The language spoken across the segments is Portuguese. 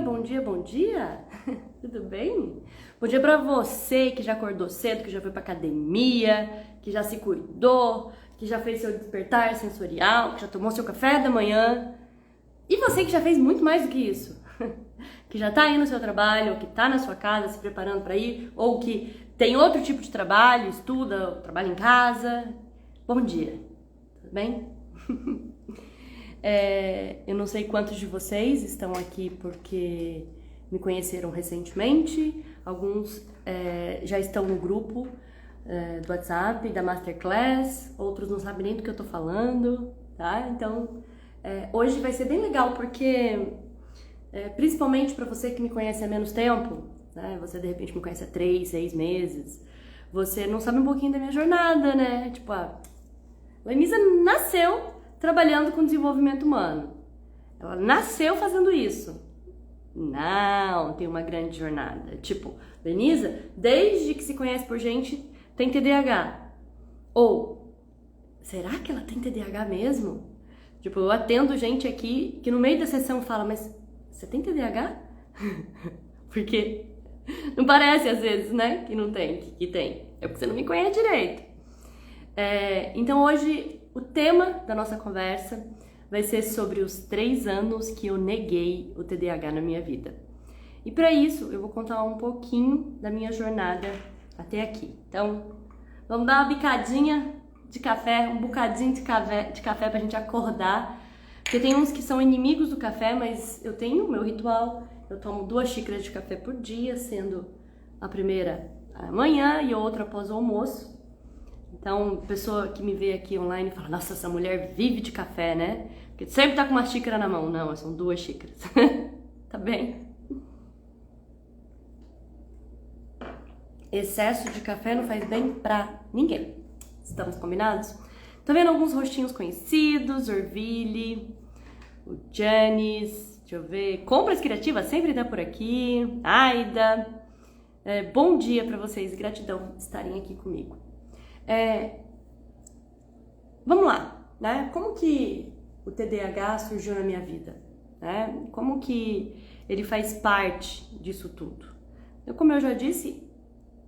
bom dia, bom dia! Tudo bem? Bom dia pra você que já acordou cedo, que já foi pra academia, que já se cuidou, que já fez seu despertar sensorial, que já tomou seu café da manhã. E você que já fez muito mais do que isso, que já tá aí no seu trabalho, ou que tá na sua casa se preparando pra ir, ou que tem outro tipo de trabalho, estuda, trabalha em casa. Bom dia, tudo bem? Eu não sei quantos de vocês estão aqui porque me conheceram recentemente, alguns já estão no grupo do WhatsApp, da Masterclass, outros não sabem nem do que eu tô falando, tá? Então, hoje vai ser bem legal porque, principalmente para você que me conhece há menos tempo, né? Você de repente me conhece há 3, 6 meses, você não sabe um pouquinho da minha jornada, né? Tipo, a Lenisa nasceu trabalhando com desenvolvimento humano. Ela nasceu fazendo isso. Não, tem uma grande jornada. Tipo, Lenisa, desde que se conhece por gente, tem TDAH. Ou, será que ela tem TDAH mesmo? Tipo, eu atendo gente aqui que no meio da sessão fala, mas você tem TDAH? Porque não parece às vezes, né? Que não tem, que tem. É porque você não me conhece direito. Então hoje o tema da nossa conversa vai ser sobre os 3 anos que eu neguei o TDAH na minha vida. E para isso eu vou contar um pouquinho da minha jornada até aqui. Então vamos dar uma bicadinha de café, um bocadinho de café pra gente acordar. Porque tem uns que são inimigos do café, mas eu tenho o meu ritual. Eu tomo 2 xícaras de café por dia, sendo a primeira à manhã e a outra após o almoço. Então, pessoa que me vê aqui online fala, nossa, essa mulher vive de café, né? Porque sempre tá com uma xícara na mão. Não, são 2 xícaras. Tá bem? Excesso de café não faz bem pra ninguém. Estamos combinados? Tô vendo alguns rostinhos conhecidos, Orville, o Janis, deixa eu ver, Compras Criativas sempre tá por aqui, Aida. Bom dia pra vocês, gratidão de estarem aqui comigo. Vamos lá, né? Como que o TDAH surgiu na minha vida? Né? Como que ele faz parte disso tudo? Como eu já disse,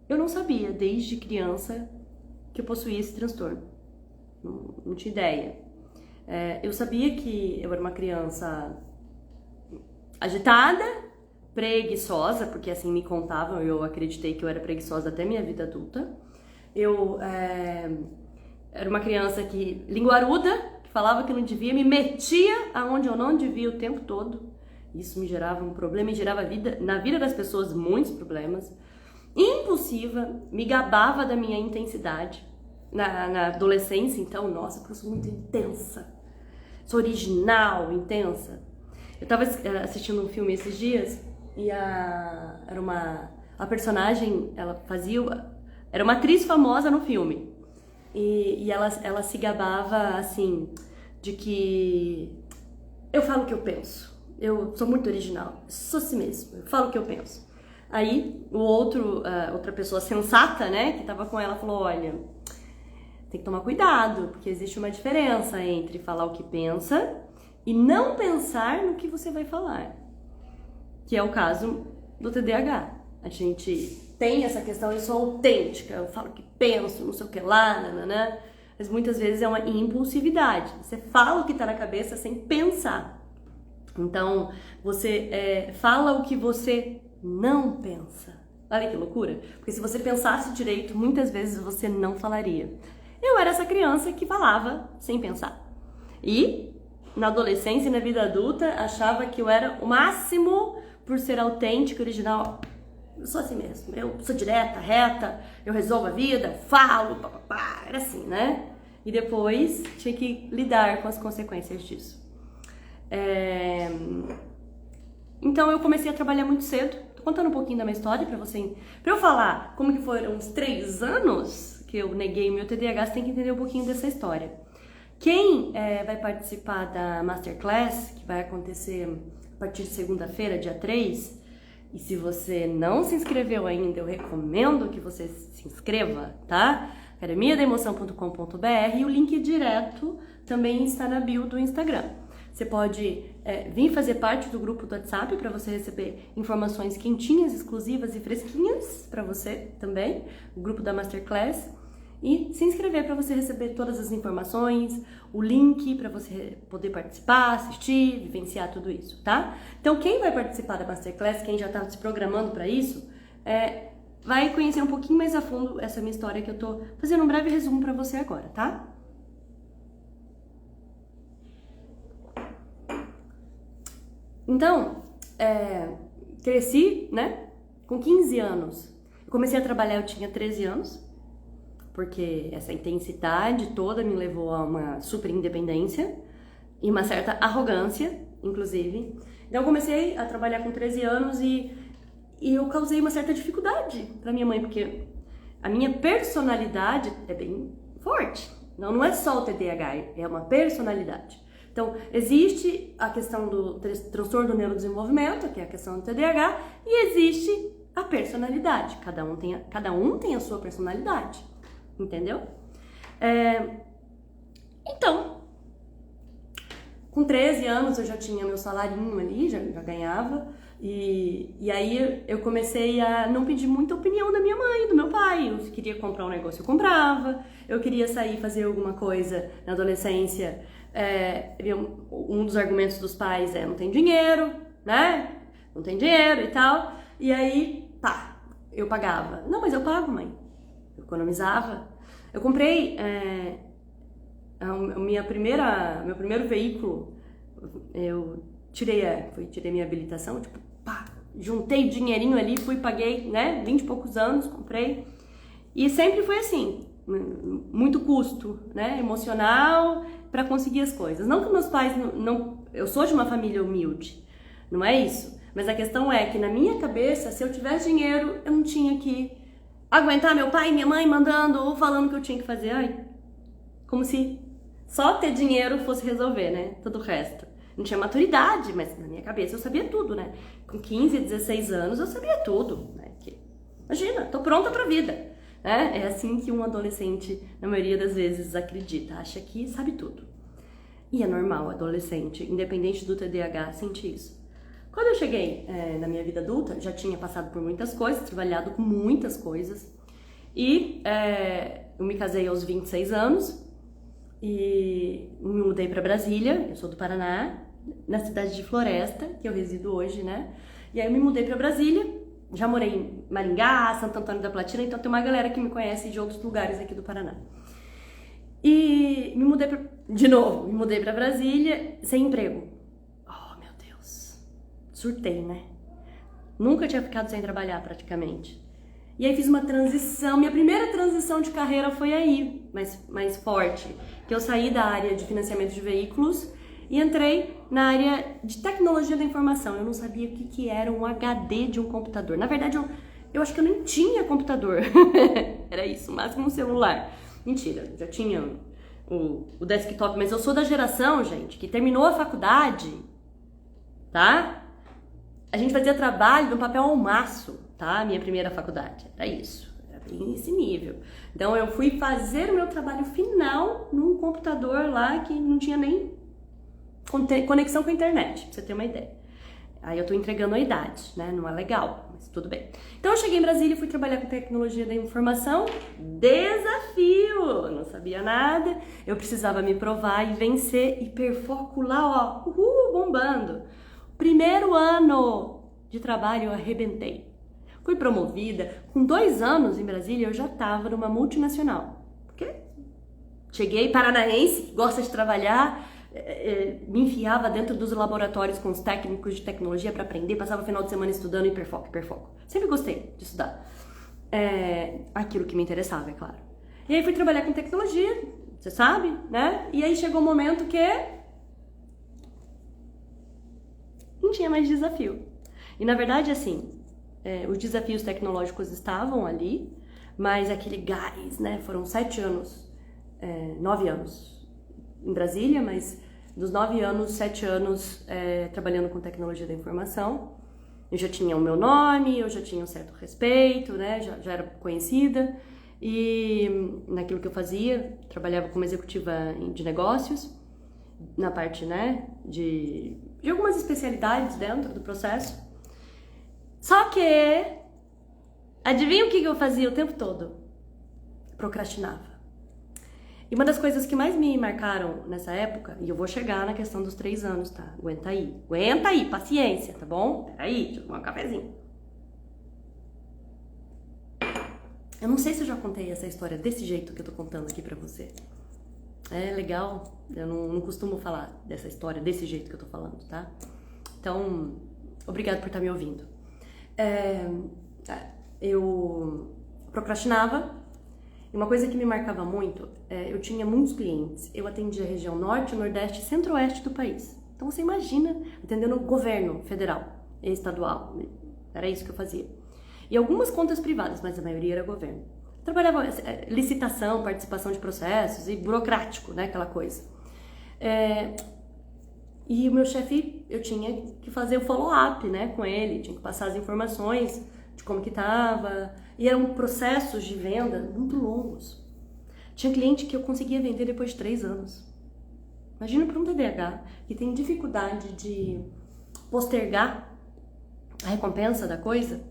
eu não sabia desde criança que eu possuía esse transtorno. Não tinha ideia. Eu sabia que eu era uma criança agitada, preguiçosa, porque assim me contavam, eu acreditei que eu era preguiçosa até minha vida adulta. Eu era uma criança que linguaruda, que falava que não devia, me metia aonde eu não devia o tempo todo. Isso me gerava um problema e gerava na vida das pessoas muitos problemas. Impulsiva, me gabava da minha intensidade. Na adolescência, então, nossa, porque eu sou muito intensa. Sou original, intensa. Eu tava assistindo um filme esses dias e a personagem, era uma atriz famosa no filme. E ela se gabava, assim, de que eu falo o que eu penso. Eu sou muito original. Sou assim mesmo. Eu falo o que eu penso. Aí, outra pessoa sensata, né, que tava com ela, falou, olha, tem que tomar cuidado, porque existe uma diferença entre falar o que pensa e não pensar no que você vai falar. Que é o caso do TDAH. A gente tem essa questão, eu sou autêntica, eu falo o que penso, não sei o que lá, nananã, mas muitas vezes é uma impulsividade. Você fala o que tá na cabeça sem pensar. Então, você fala o que você não pensa. Olha que loucura. Porque se você pensasse direito, muitas vezes você não falaria. Eu era essa criança que falava sem pensar. E, na adolescência e na vida adulta, achava que eu era o máximo por ser autêntica, original. Eu sou assim mesmo, eu sou direta, reta, eu resolvo a vida, falo, papapá, era assim, né? E depois tinha que lidar com as consequências disso. Então eu comecei a trabalhar muito cedo. Tô contando um pouquinho da minha história pra eu falar como que foram os 3 anos que eu neguei o meu TDAH, você tem que entender um pouquinho dessa história. Quem vai participar da Masterclass, que vai acontecer a partir de segunda-feira, dia 3, e se você não se inscreveu ainda, eu recomendo que você se inscreva, tá? academiademoção.com.br e o link direto também está na bio do Instagram. Você pode vir fazer parte do grupo do WhatsApp para você receber informações quentinhas, exclusivas e fresquinhas para você também, o grupo da Masterclass. E se inscrever para você receber todas as informações, o link para você poder participar, assistir, vivenciar tudo isso, tá? Então, quem vai participar da Masterclass, quem já está se programando para isso, vai conhecer um pouquinho mais a fundo essa minha história que eu tô fazendo um breve resumo para você agora, tá? Então, cresci, né? Com 15 anos. Eu comecei a trabalhar, eu tinha 13 anos. Porque essa intensidade toda me levou a uma super independência e uma certa arrogância, inclusive. Então eu comecei a trabalhar com 13 anos e eu causei uma certa dificuldade para minha mãe, porque a minha personalidade é bem forte. Não é só o TDAH, é uma personalidade. Então, existe a questão do transtorno do neurodesenvolvimento, que é a questão do TDAH, e existe a personalidade. Cada um tem a sua personalidade. Entendeu? Então, com 13 anos eu já tinha meu salarinho ali, já ganhava, e aí eu comecei a não pedir muita opinião da minha mãe, do meu pai. Eu queria comprar um negócio, eu comprava. Eu queria sair fazer alguma coisa na adolescência. Um dos argumentos dos pais não tem dinheiro, né? Não tem dinheiro e tal. E aí, eu pagava. Não, mas eu pago, mãe. Eu economizava. Eu comprei meu primeiro veículo. Eu tirei minha habilitação, juntei o dinheirinho ali, fui, paguei, né, 20 e poucos anos, comprei. E sempre foi assim, muito custo, né, emocional para conseguir as coisas. Não que meus pais eu sou de uma família humilde, não é isso. Mas a questão é que na minha cabeça, se eu tivesse dinheiro, eu não tinha que aguentar meu pai e minha mãe mandando ou falando o que eu tinha que fazer. Ai, como se só ter dinheiro fosse resolver, né? Todo o resto. Não tinha maturidade, mas na minha cabeça eu sabia tudo, né? Com 15, 16 anos eu sabia tudo, né? Imagina, tô pronta pra vida, né? É assim que um adolescente, na maioria das vezes, acredita. Acha que sabe tudo. E é normal, adolescente, independente do TDAH, sentir isso. Quando eu cheguei na minha vida adulta, já tinha passado por muitas coisas, trabalhado com muitas coisas. E eu me casei aos 26 anos e me mudei para Brasília. Eu sou do Paraná, na cidade de Floresta, que eu resido hoje, né? E aí eu me mudei para Brasília. Já morei em Maringá, Santo Antônio da Platina, então tem uma galera que me conhece de outros lugares aqui do Paraná. E me mudei para Brasília sem emprego. Surtei, né? Nunca tinha ficado sem trabalhar praticamente. E aí fiz uma transição, minha primeira transição de carreira foi aí, mais forte. Que eu saí da área de financiamento de veículos e entrei na área de tecnologia da informação. Eu não sabia o que era um HD de um computador. Na verdade, eu acho que eu nem tinha computador. Era isso, máximo um celular. Mentira, já tinha o desktop, mas eu sou da geração, gente, que terminou a faculdade, tá? A gente fazia trabalho no papel ao maço, tá? Minha primeira faculdade, era isso, era bem esse nível. Então eu fui fazer o meu trabalho final num computador lá que não tinha nem conexão com a internet, pra você ter uma ideia. Aí eu tô entregando a idade, né? Não é legal, mas tudo bem. Então eu cheguei em Brasília e fui trabalhar com tecnologia da informação. Desafio! Não sabia nada, eu precisava me provar e vencer e perfoco lá, ó, bombando. Primeiro ano de trabalho eu arrebentei. Fui promovida. Com 2 anos em Brasília eu já estava numa multinacional. Porque cheguei paranaense, gosta de trabalhar, me enfiava dentro dos laboratórios com os técnicos de tecnologia para aprender, passava o final de semana estudando hiperfoco. Sempre gostei de estudar. Aquilo que me interessava, é claro. E aí fui trabalhar com tecnologia, você sabe, né? E aí chegou o momento que não tinha mais desafio. E na verdade, assim, os desafios tecnológicos estavam ali, mas aquele gás, né? Foram 7 anos, 9 anos em Brasília, mas dos 9 anos, 7 anos trabalhando com tecnologia da informação. Eu já tinha o meu nome, eu já tinha um certo respeito, né? Já era conhecida. E naquilo que eu fazia, trabalhava como executiva de negócios. na parte, né, de algumas especialidades dentro do processo. Só que, adivinha o que eu fazia o tempo todo? Procrastinava. E uma das coisas que mais me marcaram nessa época, e eu vou chegar na questão dos 3 anos, tá? Aguenta aí, paciência, tá bom? Peraí, deixa eu tomar um cafezinho. Eu não sei se eu já contei essa história desse jeito que eu tô contando aqui pra você. É legal, eu não costumo falar dessa história desse jeito que eu tô falando, tá? Então, obrigado por estar me ouvindo. Eu procrastinava. E uma coisa que me marcava muito, eu tinha muitos clientes. Eu atendia a região norte, nordeste e centro-oeste do país. Então você imagina, atendendo o governo federal e estadual. Era isso que eu fazia. E algumas contas privadas, mas a maioria era governo. Trabalhava licitação, participação de processos e burocrático, né, aquela coisa. E o meu chefe, eu tinha que fazer o follow-up, né, com ele, tinha que passar as informações de como que estava, e eram processos de venda muito longos. Tinha cliente que eu conseguia vender depois de 3 anos. Imagina para um TDAH que tem dificuldade de postergar a recompensa da coisa,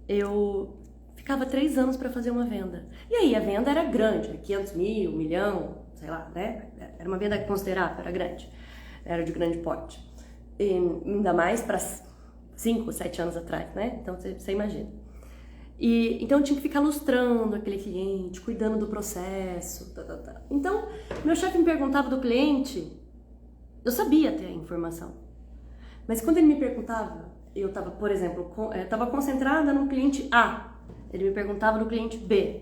eu ficava 3 anos para fazer uma venda. E aí a venda era grande, 500 mil, 1 milhão, sei lá, né? Era uma venda considerável, era grande, era de grande porte. E ainda mais para 5, 7 anos atrás, né? Então você imagina. Então eu tinha que ficar lustrando aquele cliente, cuidando do processo. Então, meu chefe me perguntava do cliente, eu sabia ter a informação. Mas quando ele me perguntava, eu estava, por exemplo, estava concentrada no cliente A, ele me perguntava do cliente B.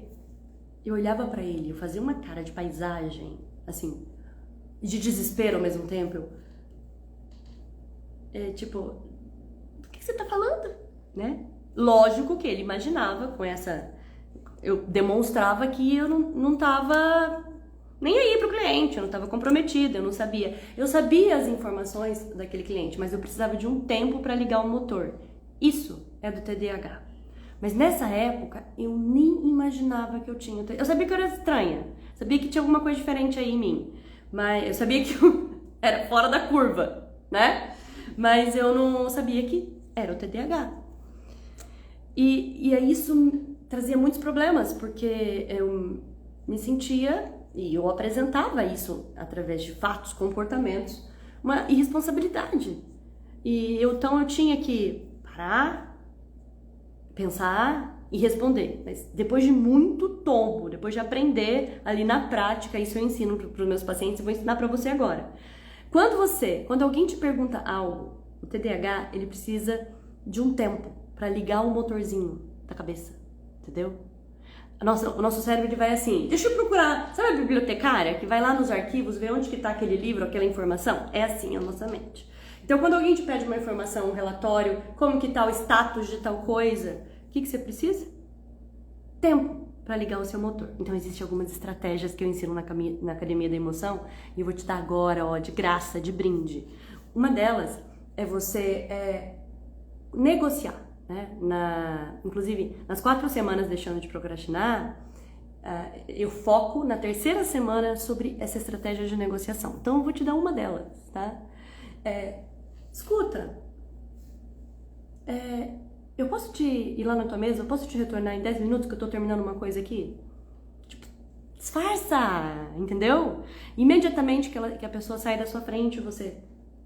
Eu olhava para ele, eu fazia uma cara de paisagem, assim, de desespero ao mesmo tempo. Tipo, do que você tá falando? Né? Lógico que ele imaginava com essa... Eu demonstrava que eu não tava nem aí pro cliente, eu não tava comprometida, eu não sabia. Eu sabia as informações daquele cliente, mas eu precisava de um tempo para ligar o motor. Isso é do TDAH. Mas nessa época, eu nem imaginava que eu tinha... Eu sabia que eu era estranha, sabia que tinha alguma coisa diferente aí em mim, mas eu sabia que eu era fora da curva, né? Mas eu não sabia que era o TDAH. E aí isso trazia muitos problemas, porque eu me sentia, e eu apresentava isso através de fatos, comportamentos, uma irresponsabilidade. Então eu tinha que parar, pensar e responder. Mas depois de muito tombo, depois de aprender ali na prática, isso eu ensino para os meus pacientes e vou ensinar para você agora. Quando alguém te pergunta algo, o TDAH, ele precisa de um tempo para ligar o motorzinho da cabeça, entendeu? O nosso cérebro, ele vai assim, deixa eu procurar, sabe a bibliotecária que vai lá nos arquivos, ver onde que tá aquele livro, aquela informação? É assim a nossa mente. Então, quando alguém te pede uma informação, um relatório, como que tá o status de tal coisa, o que você precisa? Tempo para ligar o seu motor. Então, existem algumas estratégias que eu ensino na Academia da Emoção e eu vou te dar agora, ó, de graça, de brinde. Uma delas é você negociar. Né? Inclusive, nas 4 semanas deixando de procrastinar, eu foco na 3ª semana sobre essa estratégia de negociação. Então, eu vou te dar uma delas, tá? Escuta, eu posso ir lá na tua mesa? Eu posso te retornar em 10 minutos que eu tô terminando uma coisa aqui? Tipo, disfarça, entendeu? Imediatamente que a pessoa sai da sua frente, você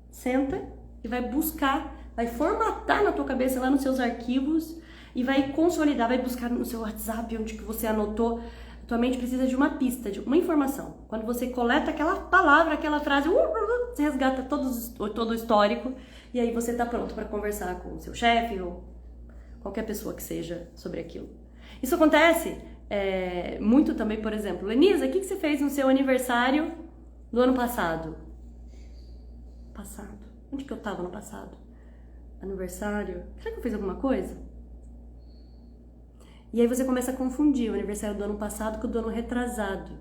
senta e vai buscar, vai formatar na tua cabeça lá nos seus arquivos e vai consolidar, vai buscar no seu WhatsApp onde que você anotou. A tua mente precisa de uma pista, de uma informação. Quando você coleta aquela palavra, aquela frase, você resgata todo o histórico e aí você tá pronto para conversar com o seu chefe ou qualquer pessoa que seja sobre aquilo. Isso acontece muito também, por exemplo, Lenisa, o que você fez no seu aniversário do ano passado? Onde que eu tava no passado? Aniversário? Será que eu fiz alguma coisa? E aí você começa a confundir o aniversário do ano passado com o do ano retrasado.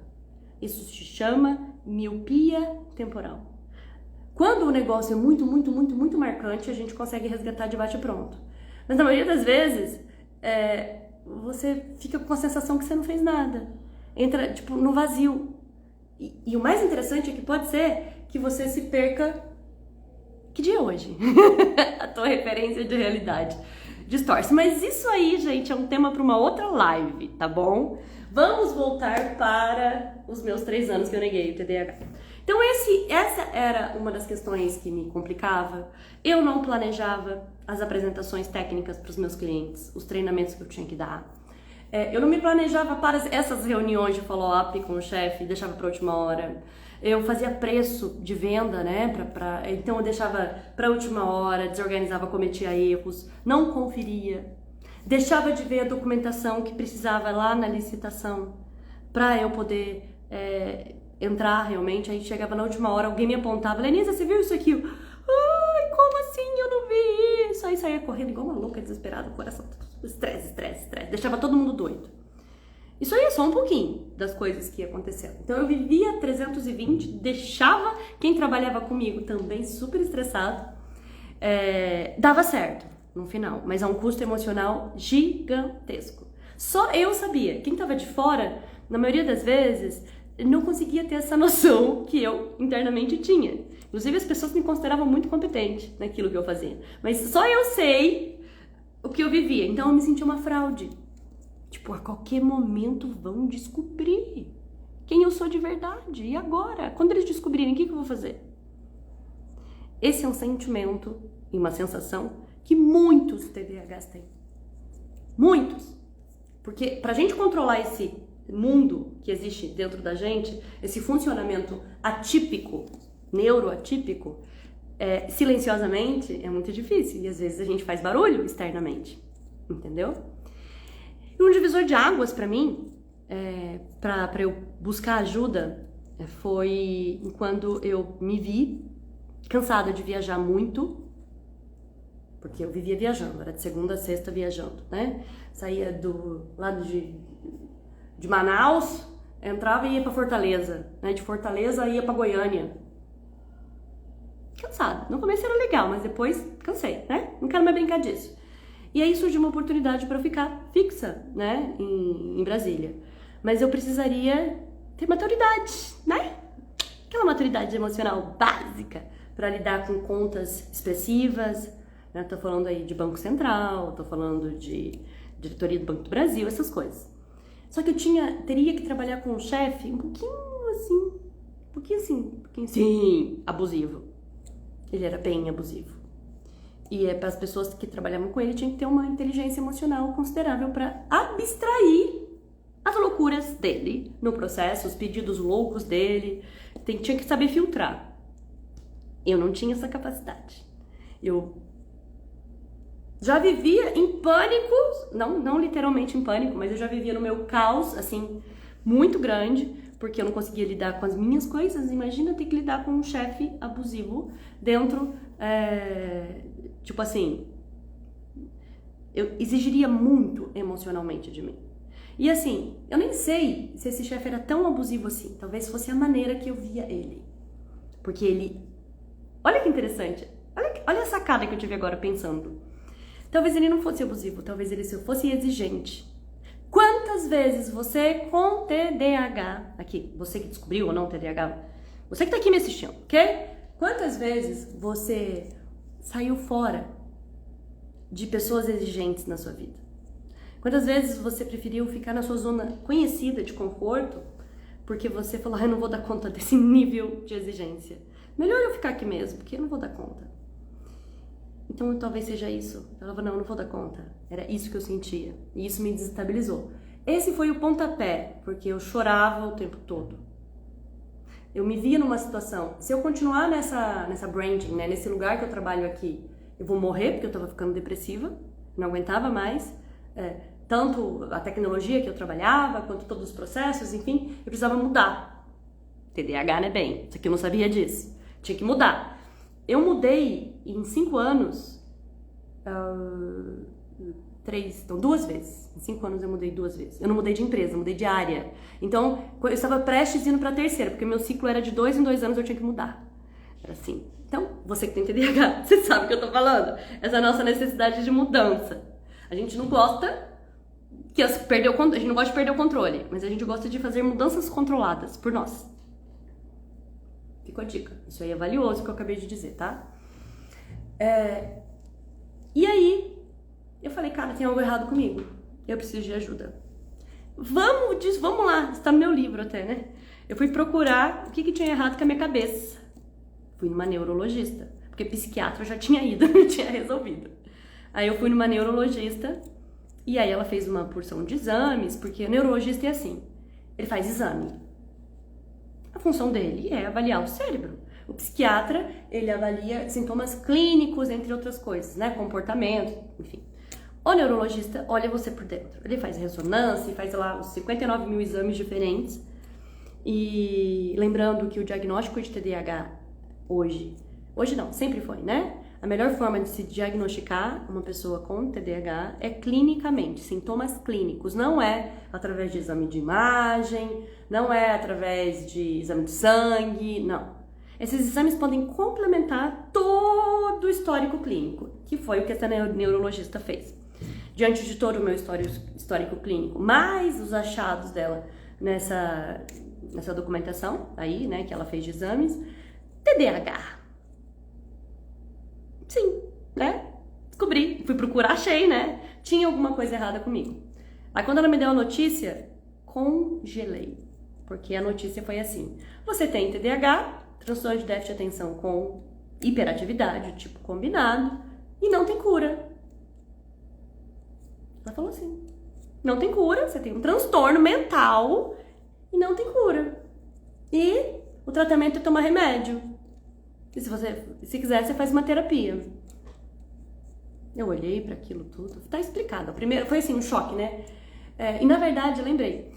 Isso se chama miopia temporal. Quando o negócio é muito, muito, muito, muito marcante, a gente consegue resgatar de bate-pronto. Mas na maioria das vezes, você fica com a sensação que você não fez nada. Entra, tipo, no vazio. E o mais interessante é que pode ser que você se perca. Que dia é hoje? A tua referência de realidade distorce. Mas isso aí, gente, é um tema para uma outra live, tá bom? Vamos voltar para os meus 3 anos que eu neguei o TDAH. Então essa era uma das questões que me complicava. Eu não planejava as apresentações técnicas para os meus clientes, os treinamentos que eu tinha que dar. Eu não me planejava para essas reuniões de follow-up com o chefe, deixava para a última hora. Eu fazia preço de venda, né? Então eu deixava para a última hora, desorganizava, cometia erros, não conferia. Deixava de ver a documentação que precisava lá na licitação para eu poder entrar realmente. Aí chegava na última hora, alguém me apontava, Lenisa, você viu isso aqui? Ai, como assim? Eu não vi isso. Aí saía correndo igual uma louca, desesperada, coração, estresse. Deixava todo mundo doido. Isso aí é só um pouquinho das coisas que aconteceram. Então eu vivia 320, deixava quem trabalhava comigo também super estressado. Dava certo no final, mas é um custo emocional gigantesco. Só eu sabia. Quem estava de fora, na maioria das vezes, não conseguia ter essa noção que eu internamente tinha. Inclusive as pessoas me consideravam muito competente naquilo que eu fazia. Mas só eu sei o que eu vivia. Então eu me sentia uma fraude. Tipo, a qualquer momento vão descobrir quem eu sou de verdade. E agora? Quando eles descobrirem, o que eu vou fazer? Esse é um sentimento e uma sensação que muitos TDAHs têm. Muitos. Porque pra gente controlar esse mundo que existe dentro da gente, esse funcionamento atípico, neuroatípico, silenciosamente, é muito difícil. E às vezes a gente faz barulho externamente. Entendeu? E um divisor de águas pra mim, pra eu buscar ajuda, foi quando eu me vi cansada de viajar muito, porque eu vivia viajando, era de segunda a sexta viajando, né? Saía do lado de Manaus, entrava e ia pra Fortaleza, né? De Fortaleza ia pra Goiânia. Cansada. No começo era legal, mas depois cansei, né? Não quero mais brincar disso. E aí surgiu uma oportunidade para eu ficar fixa, né, em Brasília. Mas eu precisaria ter maturidade, né? Aquela maturidade emocional básica para lidar com contas expressivas, né? Tô falando aí de Banco Central, tô falando de diretoria do Banco do Brasil, essas coisas. Só que eu teria que trabalhar com um chefe um pouquinho assim, abusivo. Ele era bem abusivo. E para as pessoas que trabalhavam com ele, tinha que ter uma inteligência emocional considerável para abstrair as loucuras dele no processo, os pedidos loucos dele. Tinha que saber filtrar. Eu não tinha essa capacidade. Eu já vivia em pânico, não literalmente em pânico, mas eu já vivia no meu caos, assim, muito grande, porque eu não conseguia lidar com as minhas coisas. Imagina ter que lidar com um chefe abusivo dentro... Tipo assim, eu exigiria muito emocionalmente de mim. E assim, eu nem sei se esse chefe era tão abusivo assim. Talvez fosse a maneira que eu via ele. Porque ele... Olha que interessante. Olha a sacada que eu tive agora pensando. Talvez ele não fosse abusivo, talvez ele fosse exigente. Quantas vezes você com TDAH, aqui, você que descobriu ou não TDAH, você que tá aqui me assistindo, ok? Quantas vezes você saiu fora de pessoas exigentes na sua vida? Quantas vezes você preferiu ficar na sua zona conhecida de conforto porque você falou, eu não vou dar conta desse nível de exigência. Melhor eu ficar aqui mesmo, porque eu não vou dar conta. Então talvez seja isso. Eu falava, não, eu não vou dar conta. Era isso que eu sentia. E isso me desestabilizou. Esse foi o pontapé, porque eu chorava o tempo todo. Eu me via numa situação, se eu continuar nessa branding, né, nesse lugar que eu trabalho aqui, eu vou morrer, porque eu tava ficando depressiva, não aguentava mais, tanto a tecnologia que eu trabalhava, quanto todos os processos, enfim, eu precisava mudar. TDAH, né, bem, isso aqui eu não sabia disso, tinha que mudar. Eu mudei em 5 anos, 2 vezes. Em 5 anos eu mudei 2 vezes. Eu não mudei de empresa, eu mudei de área. Então, eu estava prestes indo para a terceira, porque meu ciclo era de 2 em 2 anos eu tinha que mudar. Era assim. Então, você que tem TDAH, você sabe o que eu tô falando. Essa nossa necessidade de mudança. A gente não gosta a gente não gosta de perder o controle, mas a gente gosta de fazer mudanças controladas por nós. Fica a dica. Isso aí é valioso que eu acabei de dizer, tá? E aí, eu falei, cara, tem algo errado comigo. Eu preciso de ajuda. Vamos lá. Está no meu livro até, né? Eu fui procurar o que tinha errado com a minha cabeça. Fui numa neurologista. Porque psiquiatra eu já tinha ido, não tinha resolvido. Aí eu fui numa neurologista. E aí ela fez uma porção de exames. Porque o neurologista é assim. Ele faz exame. A função dele é avaliar o cérebro. O psiquiatra, ele avalia sintomas clínicos, entre outras coisas, né? Comportamento, enfim. O neurologista olha você por dentro. Ele faz ressonância, faz lá os 59 mil exames diferentes. E lembrando que o diagnóstico de TDAH hoje não, sempre foi, né? A melhor forma de se diagnosticar uma pessoa com TDAH é clinicamente, sintomas clínicos. Não é através de exame de imagem, não é através de exame de sangue, não. Esses exames podem complementar todo o histórico clínico, que foi o que essa neurologista fez. Diante de todo o meu histórico clínico, mais os achados dela nessa documentação aí, né, que ela fez de exames, TDAH. Sim, né? Descobri, fui procurar, achei, né? Tinha alguma coisa errada comigo. Aí quando ela me deu a notícia, congelei. Porque a notícia foi assim: você tem TDAH, transtorno de déficit de atenção com hiperatividade, tipo combinado, e não tem cura. Ela falou assim: não tem cura, você tem um transtorno mental e não tem cura. E o tratamento é tomar remédio. E se quiser, você faz uma terapia. Eu olhei para aquilo tudo. Tá explicado. Primeiro, foi assim, um choque, né? E na verdade, eu lembrei.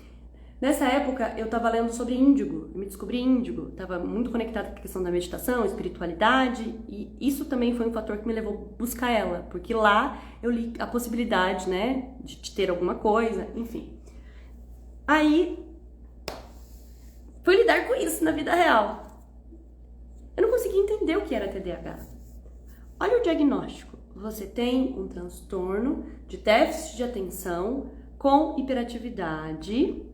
Nessa época, eu tava lendo sobre índigo. Eu me descobri índigo. Tava muito conectada com a questão da meditação, espiritualidade. E isso também foi um fator que me levou a buscar ela. Porque lá eu li a possibilidade, né? De ter alguma coisa, enfim. Aí, fui lidar com isso na vida real. Eu não conseguia entender o que era TDAH. Olha o diagnóstico. Você tem um transtorno de déficit de atenção com hiperatividade,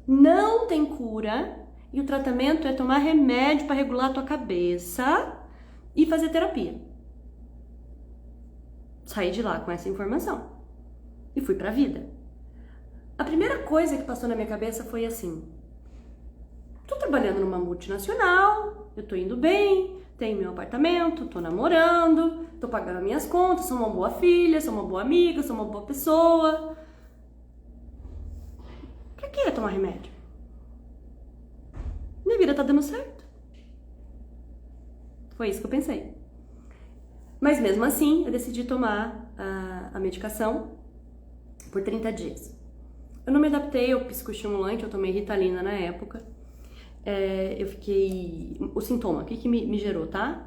não tem cura, e o tratamento é tomar remédio para regular a tua cabeça e fazer terapia. Saí de lá com essa informação e fui pra vida. A primeira coisa que passou na minha cabeça foi assim: tô trabalhando numa multinacional, eu tô indo bem, tenho meu apartamento, tô namorando, tô pagando minhas contas, sou uma boa filha, sou uma boa amiga, sou uma boa pessoa. Pra que tomar remédio? Minha vida tá dando certo. Foi isso que eu pensei. Mas mesmo assim, eu decidi tomar a medicação por 30 dias. Eu não me adaptei ao psicoestimulante, eu tomei Ritalina na época. Eu fiquei... O sintoma, o que me gerou, tá?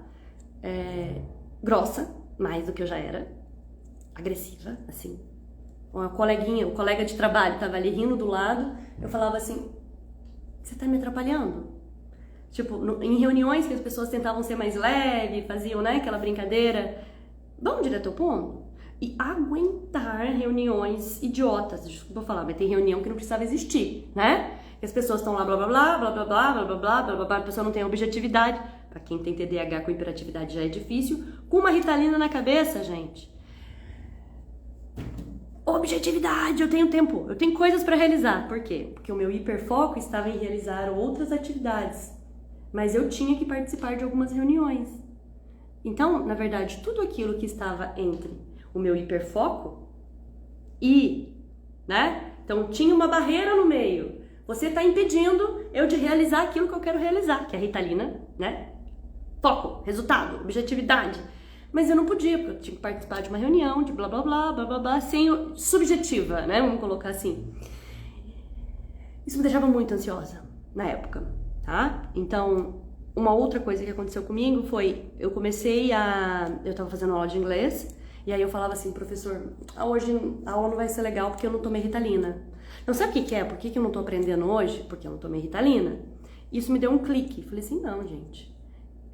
Grossa, mais do que eu já era. Agressiva, assim. Uma coleguinha, o colega de trabalho tava ali rindo do lado. Eu falava assim: você tá me atrapalhando? Tipo, em reuniões que as pessoas tentavam ser mais leve, faziam, né, aquela brincadeira. Vamos direto ao ponto? E aguentar reuniões idiotas. Desculpa falar, mas tem reunião que não precisava existir, né? Que as pessoas estão lá, blá, blá, blá, blá, blá, blá, blá, blá, blá, blá, blá, a pessoa não tem objetividade. Pra quem tem TDAH com hiperatividade já é difícil. Com uma Ritalina na cabeça, gente. Objetividade, eu tenho tempo, eu tenho coisas pra realizar. Por quê? Porque o meu hiperfoco estava em realizar outras atividades. Mas eu tinha que participar de algumas reuniões. Então, na verdade, tudo aquilo que estava entre o meu hiperfoco e, né? Então, tinha uma barreira no meio. Você está impedindo eu de realizar aquilo que eu quero realizar, que é a Ritalina, né? Foco, resultado, objetividade. Mas eu não podia, porque eu tinha que participar de uma reunião, de blá blá blá, blá blá blá, sem subjetiva, né? Vamos colocar assim. Isso me deixava muito ansiosa na época, tá? Então, uma outra coisa que aconteceu comigo foi, eu tava fazendo aula de inglês, e aí eu falava assim: professor, hoje a aula não vai ser legal porque eu não tomei Ritalina. Não sabe o que é? Por que eu não tô aprendendo hoje? Porque eu não tomei Ritalina. Isso me deu um clique. Falei assim: não, gente,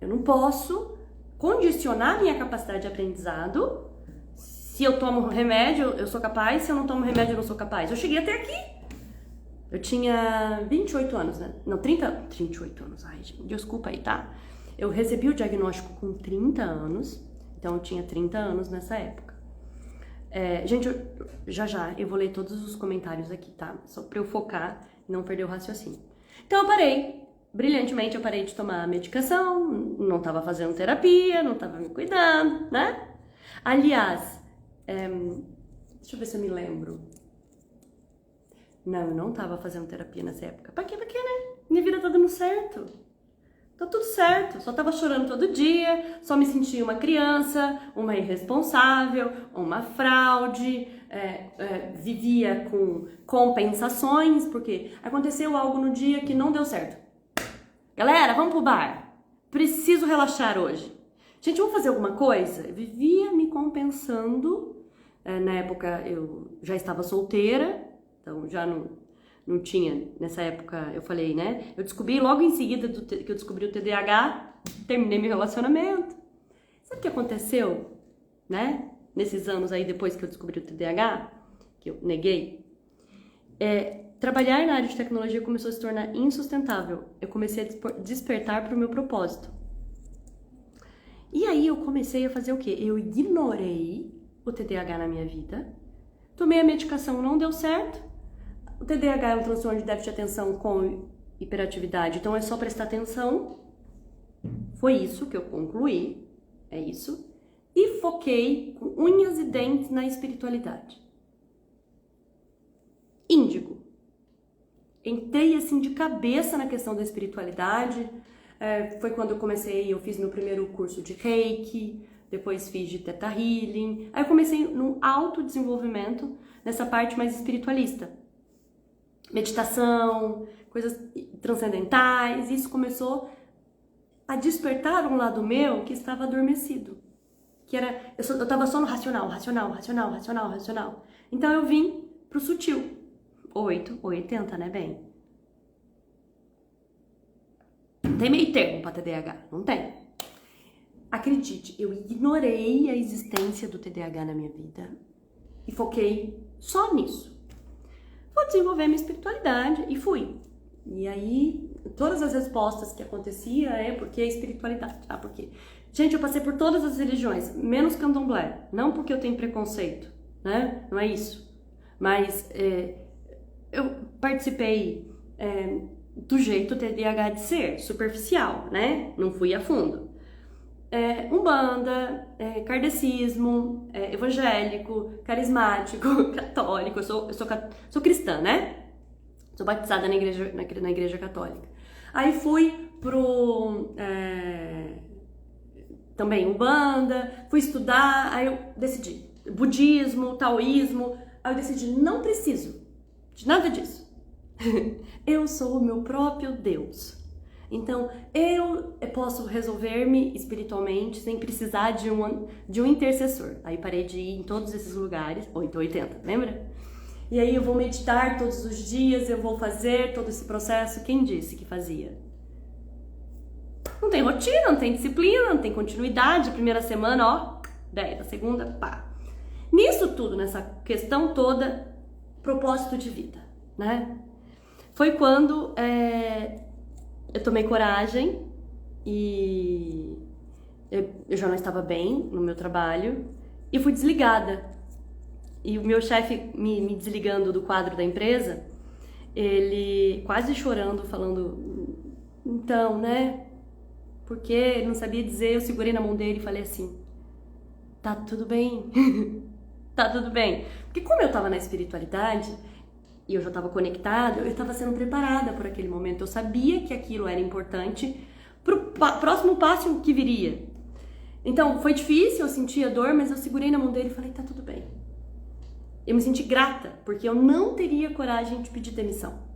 eu não posso condicionar minha capacidade de aprendizado. Se eu tomo remédio, eu sou capaz. Se eu não tomo remédio, eu não sou capaz. Eu cheguei até aqui. Eu tinha 28 anos, né? Não, 38 anos. Ai, gente, desculpa aí, tá? Eu recebi o diagnóstico com 30 anos, então eu tinha 30 anos nessa época. Gente, eu vou ler todos os comentários aqui, tá? Só pra eu focar e não perder o raciocínio. Então eu parei, brilhantemente eu parei de tomar medicação, não tava fazendo terapia, não tava me cuidando, né? Aliás, deixa eu ver se eu me lembro. Não, eu não tava fazendo terapia nessa época. Pra quê, né? Minha vida tá dando certo. Tá tudo certo, só tava chorando todo dia, só me sentia uma criança, uma irresponsável, uma fraude, vivia com compensações, porque aconteceu algo no dia que não deu certo. Galera, vamos pro bar, preciso relaxar hoje. Gente, vamos fazer alguma coisa? Eu vivia me compensando, na época eu já estava solteira, então já não tinha, nessa época, eu falei, né? Eu descobri logo em seguida que eu descobri o TDAH, terminei meu relacionamento. Sabe o que aconteceu, né? Nesses anos aí, depois que eu descobri o TDAH, que eu neguei, trabalhar na área de tecnologia começou a se tornar insustentável. Eu comecei a despertar para o meu propósito. E aí eu comecei a fazer o quê? Eu ignorei o TDAH na minha vida, tomei a medicação, não deu certo. O TDAH é um transtorno de déficit de atenção com hiperatividade, então é só prestar atenção. Foi isso que eu concluí, é isso. E foquei com unhas e dentes na espiritualidade. Índigo. Entrei assim de cabeça na questão da espiritualidade. Foi quando eu fiz meu primeiro curso de Reiki, depois fiz de Theta Healing. Aí eu comecei no autodesenvolvimento, nessa parte mais espiritualista. Meditação, coisas transcendentais, isso começou a despertar um lado meu que estava adormecido. Que era, eu tava só no racional. Então eu vim pro sutil. 8 ou 80, né, bem? Não tem meio termo pra TDAH, não tem. Acredite, eu ignorei a existência do TDAH na minha vida e foquei só nisso. Vou desenvolver minha espiritualidade e fui. E aí, todas as respostas que acontecia porque a espiritualidade. Porque, gente, eu passei por todas as religiões, menos candomblé. Não porque eu tenho preconceito, né? Não é isso. Mas eu participei do jeito TDAH de ser, superficial, né? Não fui a fundo. Umbanda, kardecismo, evangélico, carismático, católico. Eu sou cristã, né? Sou batizada na igreja católica. Aí fui pro também Umbanda, fui estudar, aí eu decidi budismo, taoísmo, aí eu decidi não preciso de nada disso. Eu sou o meu próprio Deus. Então, eu posso resolver-me espiritualmente sem precisar de um intercessor. Aí parei de ir em todos esses lugares, 880, lembra? E aí eu vou meditar todos os dias, eu vou fazer todo esse processo. Quem disse que fazia? Não tem rotina, não tem disciplina, não tem continuidade. Primeira semana, ó, 10, da segunda, pá. Nisso tudo, nessa questão toda, propósito de vida, né? Foi quando eu tomei coragem e eu já não estava bem no meu trabalho e fui desligada. E o meu chefe me desligando do quadro da empresa, ele quase chorando, falando, então, né? Porque ele não sabia dizer, eu segurei na mão dele e falei assim, tá tudo bem, tá tudo bem. Porque como eu estava na espiritualidade e eu já estava conectada, eu estava sendo preparada por aquele momento. Eu sabia que aquilo era importante pro próximo passo que viria. Então, foi difícil, eu sentia dor, mas eu segurei na mão dele e falei, tá tudo bem. Eu me senti grata, porque eu não teria coragem de pedir demissão.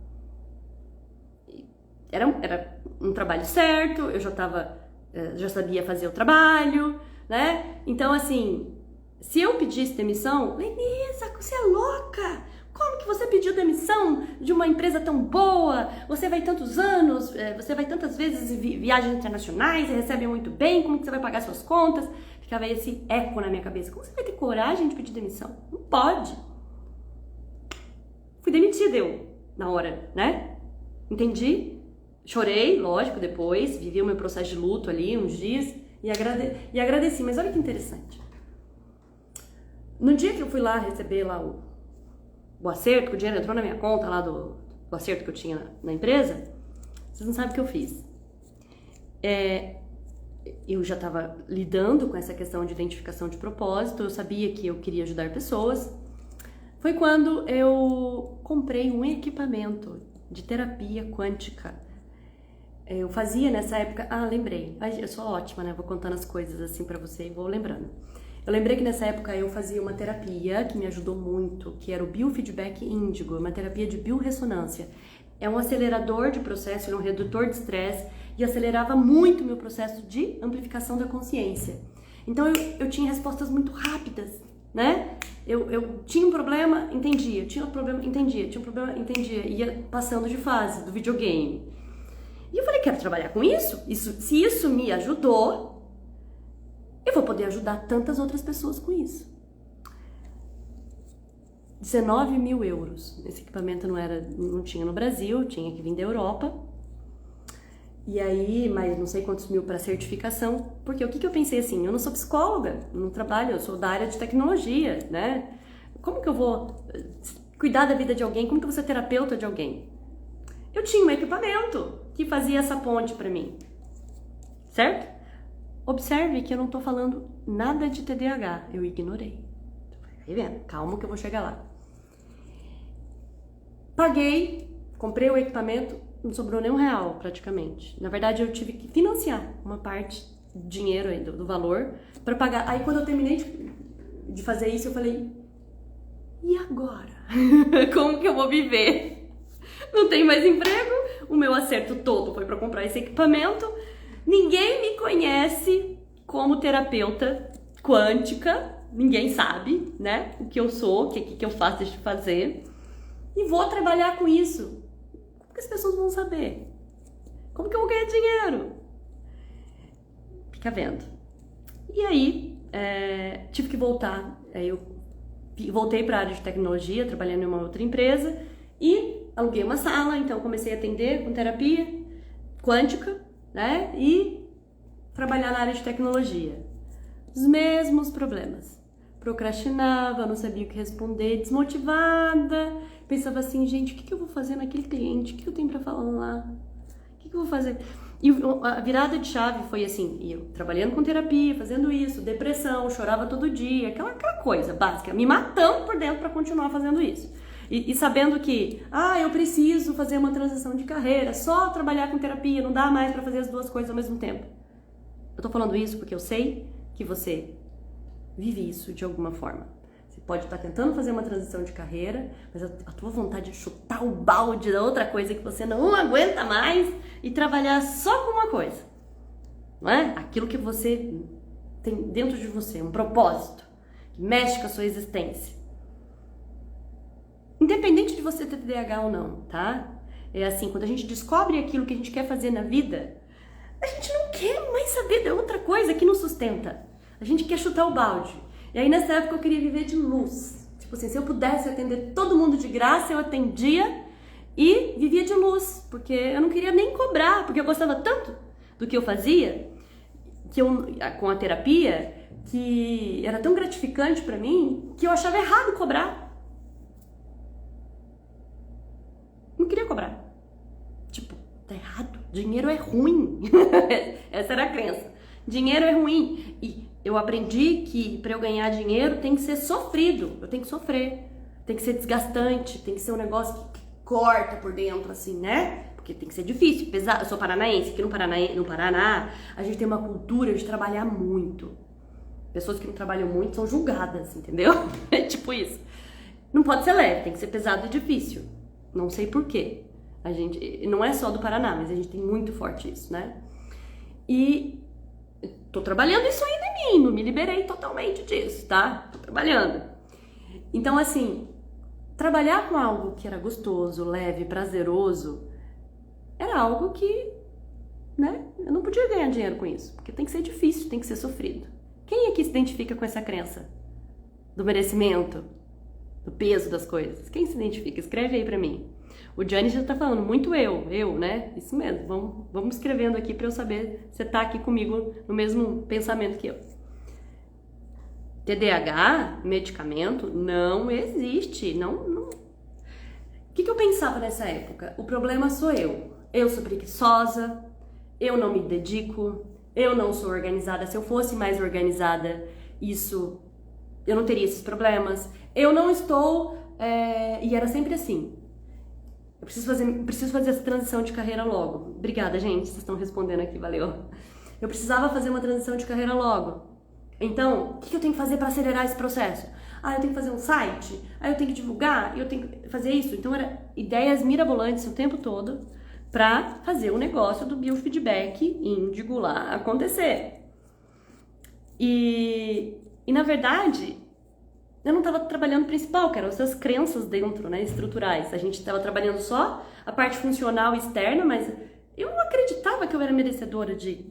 Era um trabalho certo, eu já sabia fazer o trabalho, né? Então, assim, se eu pedisse demissão, Lenisa, você é louca! Como que você pediu demissão de uma empresa tão boa? Você vai tantos anos, você vai tantas vezes em viagens internacionais, você recebe muito bem, como que você vai pagar suas contas? Ficava esse eco na minha cabeça. Como você vai ter coragem de pedir demissão? Não pode. Fui demitida, eu. na hora, né? Entendi, chorei, lógico, depois, vivi o meu processo de luto ali uns dias e agradeci. Mas olha que interessante. No dia que eu fui lá receber lá o acerto, que o dinheiro entrou na minha conta lá do acerto que eu tinha na empresa, vocês não sabem o que eu fiz. Eu já estava lidando com essa questão de identificação de propósito, eu sabia que eu queria ajudar pessoas. Foi quando eu comprei um equipamento de terapia quântica. Eu fazia nessa época... lembrei. Eu sou ótima, né? Vou contando as coisas assim pra você e vou lembrando. Eu lembrei que nessa época eu fazia uma terapia que me ajudou muito, que era o Biofeedback Índigo, uma terapia de biorressonância. É um acelerador de processo, é um redutor de estresse e acelerava muito o meu processo de amplificação da consciência. Então eu tinha respostas muito rápidas, né? Eu tinha um problema, entendia, tinha um problema, entendia, tinha um problema, entendia, ia passando de fase do videogame. E eu falei, quero trabalhar com isso. Se isso me ajudou, eu vou poder ajudar tantas outras pessoas com isso. 19 mil euros. Esse equipamento não tinha no Brasil, tinha que vir da Europa. E aí, mais não sei quantos mil para certificação. Porque o que eu pensei assim, eu não sou psicóloga, não trabalho, eu sou da área de tecnologia, né? Como que eu vou cuidar da vida de alguém? Como que eu vou ser terapeuta de alguém? Eu tinha um equipamento que fazia essa ponte para mim, certo? Observe que eu não tô falando nada de TDAH, eu ignorei. Tá vendo? Calma que eu vou chegar lá. Paguei, comprei o equipamento, não sobrou nem R$1 praticamente. Na verdade, eu tive que financiar uma parte do dinheiro aí, do valor para pagar. Aí quando eu terminei de fazer isso, eu falei, e agora? Como que eu vou viver? Não tenho mais emprego, o meu acerto todo foi para comprar esse equipamento. Ninguém me conhece como terapeuta quântica, ninguém sabe, né, o que eu sou, o que eu faço, deixo de fazer. E vou trabalhar com isso. Como que as pessoas vão saber? Como que eu vou ganhar dinheiro? Fica vendo. E aí, tive que voltar. Aí eu voltei para a área de tecnologia, trabalhando em uma outra empresa e aluguei uma sala, então comecei a atender com terapia quântica, né? E trabalhar na área de tecnologia. Os mesmos problemas. Procrastinava, não sabia o que responder, desmotivada. Pensava assim, gente, o que eu vou fazer naquele cliente? O que eu tenho pra falar lá? O que eu vou fazer? E a virada de chave foi assim, eu trabalhando com terapia, fazendo isso, depressão, chorava todo dia, aquela coisa básica, me matando por dentro pra continuar fazendo isso. E sabendo que, eu preciso fazer uma transição de carreira, só trabalhar com terapia, não dá mais pra fazer as duas coisas ao mesmo tempo. Eu tô falando isso porque eu sei que você vive isso de alguma forma. Você pode estar tentando fazer uma transição de carreira, mas a tua vontade é chutar o balde da outra coisa que você não aguenta mais e trabalhar só com uma coisa. Não é? Aquilo que você tem dentro de você, um propósito, que mexe com a sua existência. Independente de você ter TDAH ou não, tá? É assim, quando a gente descobre aquilo que a gente quer fazer na vida, a gente não quer mais saber de outra coisa que nos sustenta. A gente quer chutar o balde. E aí nessa época eu queria viver de luz. Tipo assim, se eu pudesse atender todo mundo de graça, eu atendia e vivia de luz. Porque eu não queria nem cobrar, porque eu gostava tanto do que eu fazia, com a terapia, que era tão gratificante pra mim, que eu achava errado cobrar. Não queria cobrar. Tipo, tá errado. Dinheiro é ruim. Essa era a crença. Dinheiro é ruim. E eu aprendi que para eu ganhar dinheiro tem que ser sofrido. Eu tenho que sofrer. Tem que ser desgastante. Tem que ser um negócio que corta por dentro, assim, né? Porque tem que ser difícil, pesado. Eu sou paranaense. Aqui no Paraná, a gente tem uma cultura de trabalhar muito. Pessoas que não trabalham muito são julgadas, entendeu? É tipo isso. Não pode ser leve, tem que ser pesado e difícil. Não sei porquê. A gente, não é só do Paraná, mas a gente tem muito forte isso, né? E tô trabalhando isso ainda em mim, não me liberei totalmente disso, tá? Tô trabalhando. Então, assim, trabalhar com algo que era gostoso, leve, prazeroso, era algo que, né? Eu não podia ganhar dinheiro com isso, porque tem que ser difícil, tem que ser sofrido. Quem aqui se identifica com essa crença do merecimento? do peso das coisas. Quem se identifica? Escreve aí pra mim. O Gianni já tá falando, muito eu, né? Isso mesmo, vamos escrevendo aqui pra eu saber se você tá aqui comigo no mesmo pensamento que eu. TDAH, medicamento, não existe, não. O que eu pensava nessa época? O problema sou eu. Eu sou preguiçosa, eu não me dedico, eu não sou organizada. Se eu fosse mais organizada, eu não teria esses problemas. Eu não estou, e era sempre assim. Eu preciso fazer essa transição de carreira logo. Obrigada, gente, vocês estão respondendo aqui, valeu. Eu precisava fazer uma transição de carreira logo. Então, o que eu tenho que fazer para acelerar esse processo? Eu tenho que fazer um site, eu tenho que divulgar, eu tenho que fazer isso. Então, eram ideias mirabolantes o tempo todo para fazer o negócio do biofeedback índigo lá acontecer. E na verdade, eu não estava trabalhando o principal, que eram essas crenças dentro, né, estruturais. A gente estava trabalhando só a parte funcional externa, mas eu não acreditava que eu era merecedora de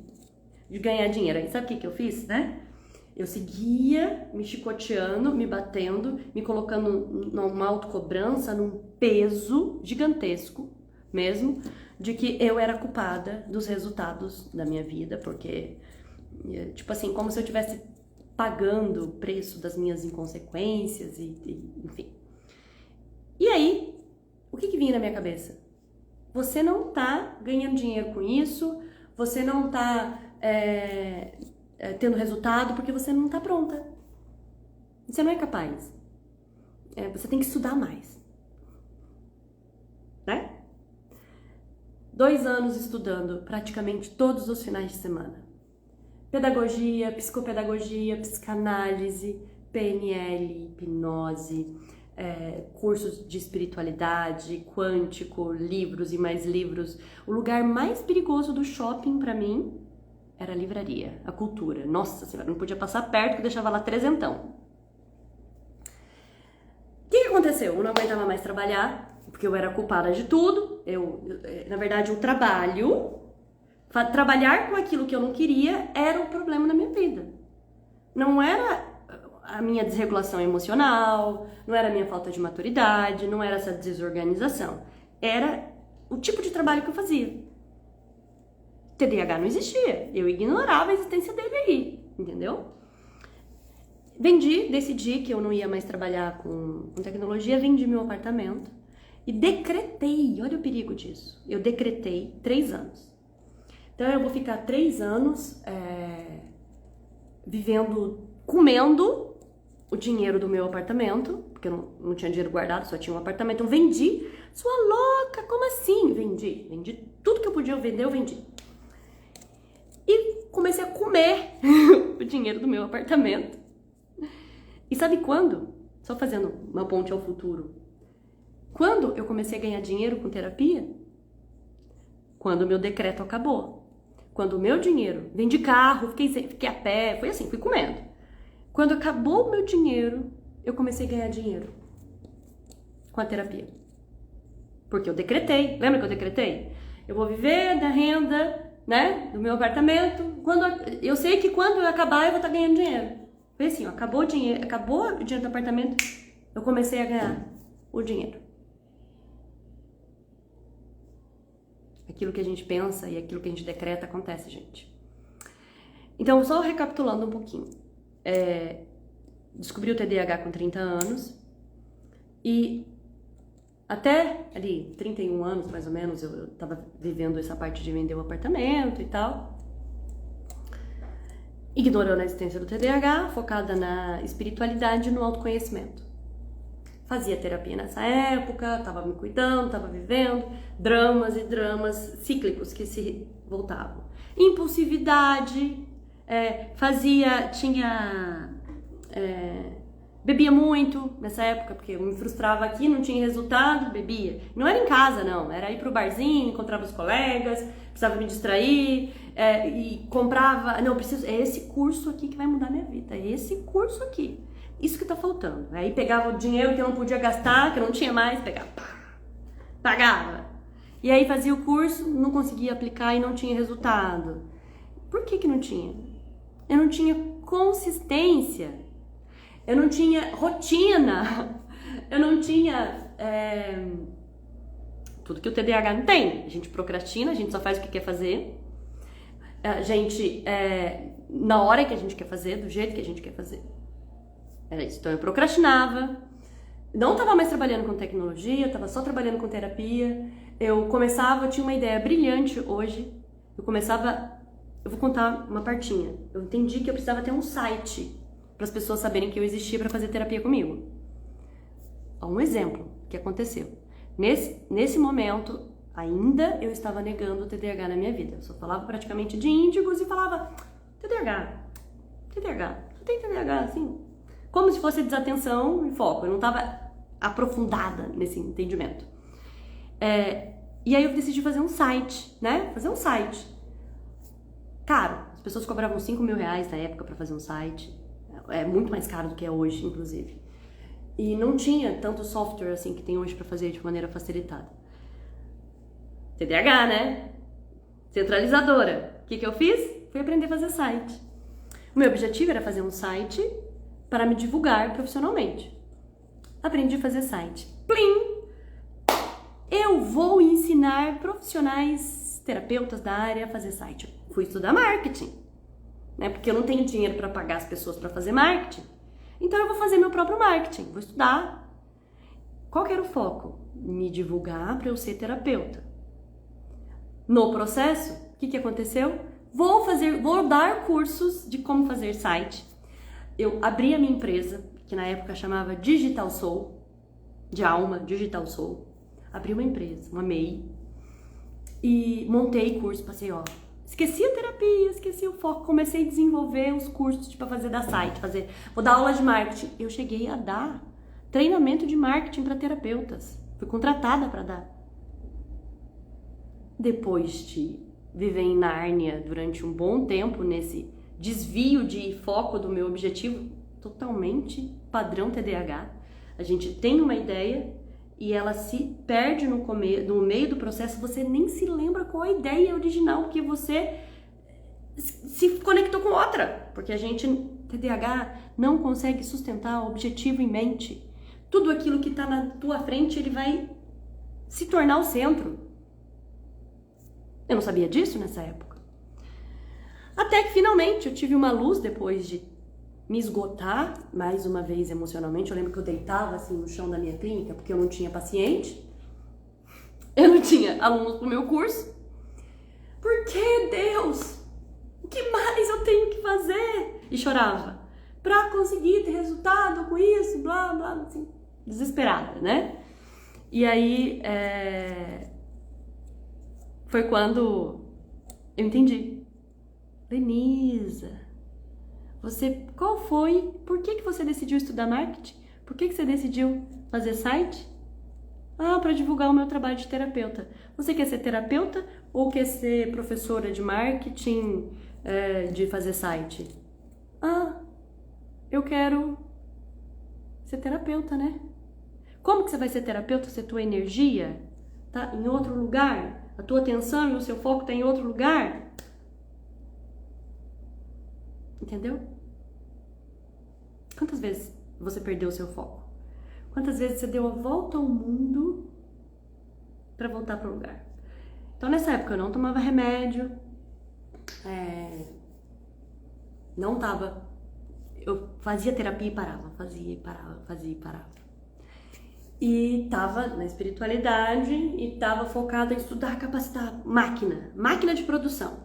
ganhar dinheiro. E sabe o que eu fiz, né? Eu seguia me chicoteando, me batendo, me colocando numa autocobrança, num peso gigantesco mesmo, de que eu era culpada dos resultados da minha vida, porque, tipo assim, como se eu estivesse pagando o preço das minhas inconsequências enfim. E aí, o que vinha na minha cabeça? Você não tá ganhando dinheiro com isso, você não tá tendo resultado porque você não tá pronta. Você não é capaz. Você tem que estudar mais. Né? 2 anos estudando praticamente todos os finais de semana. Pedagogia, psicopedagogia, psicanálise, PNL, hipnose, cursos de espiritualidade, quântico, livros e mais livros. O lugar mais perigoso do shopping pra mim era a livraria, a cultura. Nossa senhora, não podia passar perto que eu deixava lá trezentão. O que aconteceu? Eu não aguentava mais trabalhar, porque eu era culpada de tudo. Na verdade, o trabalhar com aquilo que eu não queria era o problema na minha vida. Não era a minha desregulação emocional, não era a minha falta de maturidade, não era essa desorganização. Era o tipo de trabalho que eu fazia. TDAH não existia, eu ignorava a existência dele aí, entendeu? Decidi que eu não ia mais trabalhar com tecnologia, vendi meu apartamento e decretei, olha o perigo disso, eu decretei 3 anos. Então eu vou ficar 3 anos comendo o dinheiro do meu apartamento, porque eu não tinha dinheiro guardado, só tinha um apartamento, então vendi. Sua louca, como assim? Vendi tudo que eu podia vender, eu vendi. E comecei a comer o dinheiro do meu apartamento. E sabe quando? Só fazendo uma ponte ao futuro. Quando eu comecei a ganhar dinheiro com terapia? Quando o meu decreto acabou. Quando o meu dinheiro, vendi carro, fiquei a pé, foi assim, fui comendo. Quando acabou o meu dinheiro, eu comecei a ganhar dinheiro com a terapia. Porque eu decretei, lembra que eu decretei? Eu vou viver da renda, né, do meu apartamento. Eu sei que quando eu acabar, eu vou estar ganhando dinheiro. Foi assim, ó, acabou o dinheiro do apartamento, eu comecei a ganhar o dinheiro. Aquilo que a gente pensa e aquilo que a gente decreta acontece, gente. Então, só recapitulando um pouquinho. Descobri o TDAH com 30 anos e até ali 31 anos, mais ou menos, eu tava vivendo essa parte de vender o apartamento e tal. Ignorando a existência do TDAH, focada na espiritualidade e no autoconhecimento. Fazia terapia nessa época, tava me cuidando, tava vivendo dramas e dramas cíclicos que se voltavam. Impulsividade, bebia muito nessa época, porque eu me frustrava aqui, não tinha resultado, bebia. Não era em casa, não, era ir pro barzinho, encontrava os colegas, precisava me distrair, e comprava, não, preciso, é esse curso aqui que vai mudar minha vida, é esse curso aqui. Isso que tá faltando. Aí pegava o dinheiro que eu não podia gastar, que eu não tinha mais, pagava. E aí fazia o curso, não conseguia aplicar e não tinha resultado. Por que não tinha? Eu não tinha consistência. Eu não tinha rotina. Eu não tinha tudo que o TDAH não tem. A gente procrastina, a gente só faz o que quer fazer. A gente, na hora que a gente quer fazer, do jeito que a gente quer fazer. Era isso. Então eu procrastinava, não estava mais trabalhando com tecnologia, estava só trabalhando com terapia. Eu tinha uma ideia brilhante hoje. Eu vou contar uma partinha. Eu entendi que eu precisava ter um site para as pessoas saberem que eu existia para fazer terapia comigo. Um exemplo que aconteceu. Nesse momento, ainda eu estava negando o TDAH na minha vida. Eu só falava praticamente de índigos e falava TDAH, você tem TDAH, assim, como se fosse desatenção e foco. Eu não estava aprofundada nesse entendimento. E aí eu decidi fazer um site, né? Fazer um site. Caro. As pessoas cobravam R$5.000 na época para fazer um site. É muito mais caro do que é hoje, inclusive. E não tinha tanto software assim que tem hoje para fazer de maneira facilitada. TDAH, né? Centralizadora. O que eu fiz? Fui aprender a fazer site. O meu objetivo era fazer um site para me divulgar profissionalmente. Aprendi a fazer site. Plim! Eu vou ensinar profissionais, terapeutas da área a fazer site. Fui estudar marketing, né? Porque eu não tenho dinheiro para pagar as pessoas para fazer marketing. Então eu vou fazer meu próprio marketing, vou estudar. Qual que era o foco? Me divulgar para eu ser terapeuta. No processo, o que aconteceu? Vou dar cursos de como fazer site. Eu abri a minha empresa, que na época chamava Digital Soul, de alma, Digital Soul. Abri uma empresa, uma MEI, e montei curso, passei, esqueci a terapia, esqueci o foco, comecei a desenvolver os cursos para fazer da site, vou dar aula de marketing. Eu cheguei a dar treinamento de marketing para terapeutas, fui contratada para dar. Depois de viver em Nárnia durante um bom tempo nesse desvio de foco do meu objetivo, totalmente padrão TDAH, a gente tem uma ideia e ela se perde no meio do processo, você nem se lembra qual a ideia original, porque você se conectou com outra. Porque a gente, TDAH, não consegue sustentar o objetivo em mente. Tudo aquilo que está na tua frente, ele vai se tornar o centro. Eu não sabia disso nessa época. Até que finalmente eu tive uma luz depois de me esgotar mais uma vez emocionalmente. Eu lembro que eu deitava assim no chão da minha clínica porque eu não tinha paciente, eu não tinha alunos pro meu curso. Por que, Deus? O que mais eu tenho que fazer? E chorava pra conseguir ter resultado com isso, blá blá, assim, desesperada, né? E aí foi quando eu entendi. Lenisa, por que você decidiu estudar marketing? Por que você decidiu fazer site? Para divulgar o meu trabalho de terapeuta. Você quer ser terapeuta ou quer ser professora de marketing, de fazer site? Eu quero ser terapeuta, né? Como que você vai ser terapeuta se a tua energia tá em outro lugar? A tua atenção e o seu foco tá em outro lugar? Entendeu? Quantas vezes você perdeu o seu foco? Quantas vezes você deu a volta ao mundo para voltar para o lugar? Então, nessa época, eu não tomava remédio, eu fazia terapia e parava, fazia e parava. E tava na espiritualidade e tava focada em estudar, capacitar máquina de produção.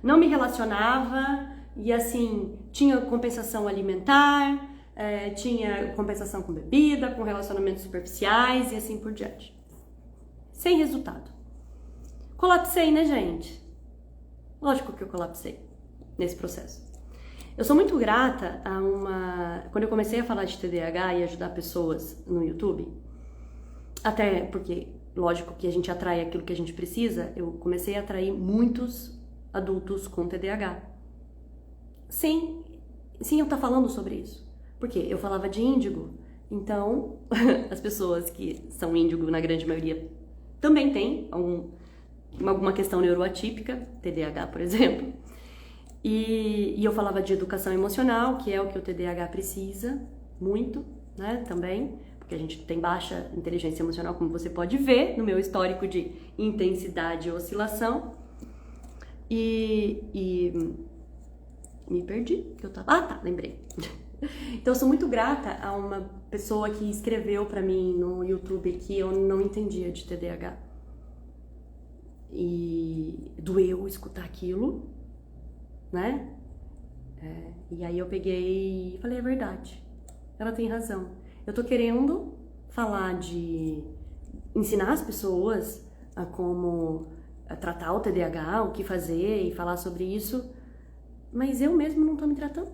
Não me relacionava e assim, tinha compensação alimentar, tinha compensação com bebida, com relacionamentos superficiais e assim por diante. Sem resultado. Colapsei, né, gente? Lógico que eu colapsei nesse processo. Eu sou muito grata quando eu comecei a falar de TDAH e ajudar pessoas no YouTube, até porque, lógico que a gente atrai aquilo que a gente precisa, eu comecei a atrair muitos adultos com TDAH. Sim, eu tô falando sobre isso. Porque eu falava de índigo, então as pessoas que são índigo, na grande maioria, também têm alguma questão neuroatípica, TDAH, por exemplo. E eu falava de educação emocional, que é o que o TDAH precisa muito, né, também. porque a gente tem baixa inteligência emocional, como você pode ver no meu histórico de intensidade e oscilação. E me perdi, que eu tava... Ah, tá, lembrei. Então, eu sou muito grata a uma pessoa que escreveu pra mim no YouTube que eu não entendia de TDAH. E doeu escutar aquilo, né? E aí eu peguei e falei, é verdade. Ela tem razão. Eu tô querendo falar de... ensinar as pessoas a como tratar o TDAH, o que fazer e falar sobre isso, mas eu mesmo não tô me tratando.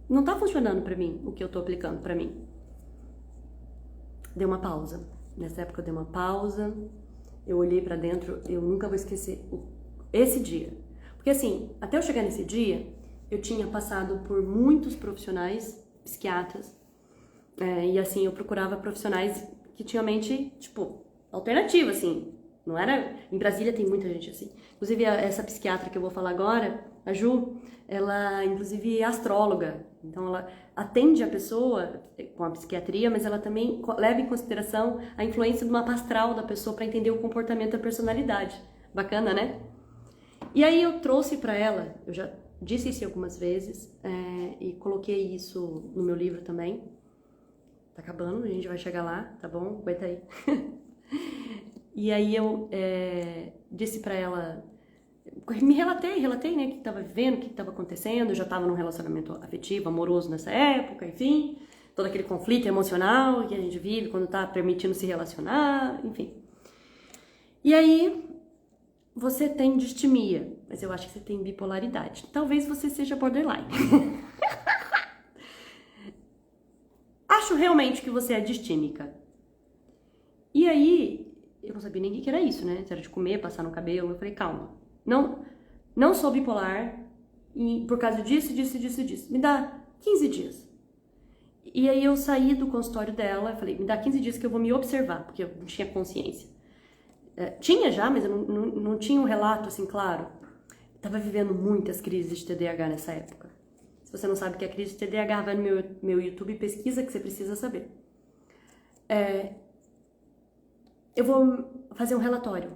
Não tá funcionando pra mim o que eu tô aplicando pra mim. Dei uma pausa. Nessa época eu dei uma pausa, eu olhei pra dentro, eu nunca vou esquecer esse dia. Porque assim, até eu chegar nesse dia, eu tinha passado por muitos profissionais, psiquiatras, e assim, eu procurava profissionais que tinham mente, tipo, alternativa, assim. Não era... Em Brasília tem muita gente assim. Inclusive, essa psiquiatra que eu vou falar agora, a Ju, ela, inclusive, é astróloga. Então, ela atende a pessoa com a psiquiatria, mas ela também leva em consideração a influência do mapa astral da pessoa para entender o comportamento e a personalidade. Bacana, né? E aí, eu trouxe para ela, eu já disse isso algumas vezes, e coloquei isso no meu livro também. Tá acabando, a gente vai chegar lá, tá bom? Aguenta aí. E aí eu disse pra ela, me relatei, né, o que tava vivendo, o que tava acontecendo, eu já tava num relacionamento afetivo, amoroso nessa época, enfim, todo aquele conflito emocional que a gente vive quando tá permitindo se relacionar, enfim. E aí, você tem distimia, mas eu acho que você tem bipolaridade. Talvez você seja borderline. Acho realmente que você é distímica. E aí... eu não sabia nem o que era isso, né? Se era de comer, passar no cabelo. Eu falei, calma. Não sou bipolar. E por causa disso. Me dá 15 dias. E aí eu saí do consultório dela. Falei, me dá 15 dias que eu vou me observar. Porque eu não tinha consciência. Tinha já, mas eu não tinha um relato assim, claro. Eu tava vivendo muitas crises de TDAH nessa época. Se você não sabe o que é crise de TDAH, vai no meu YouTube e pesquisa que você precisa saber. Eu vou fazer um relatório.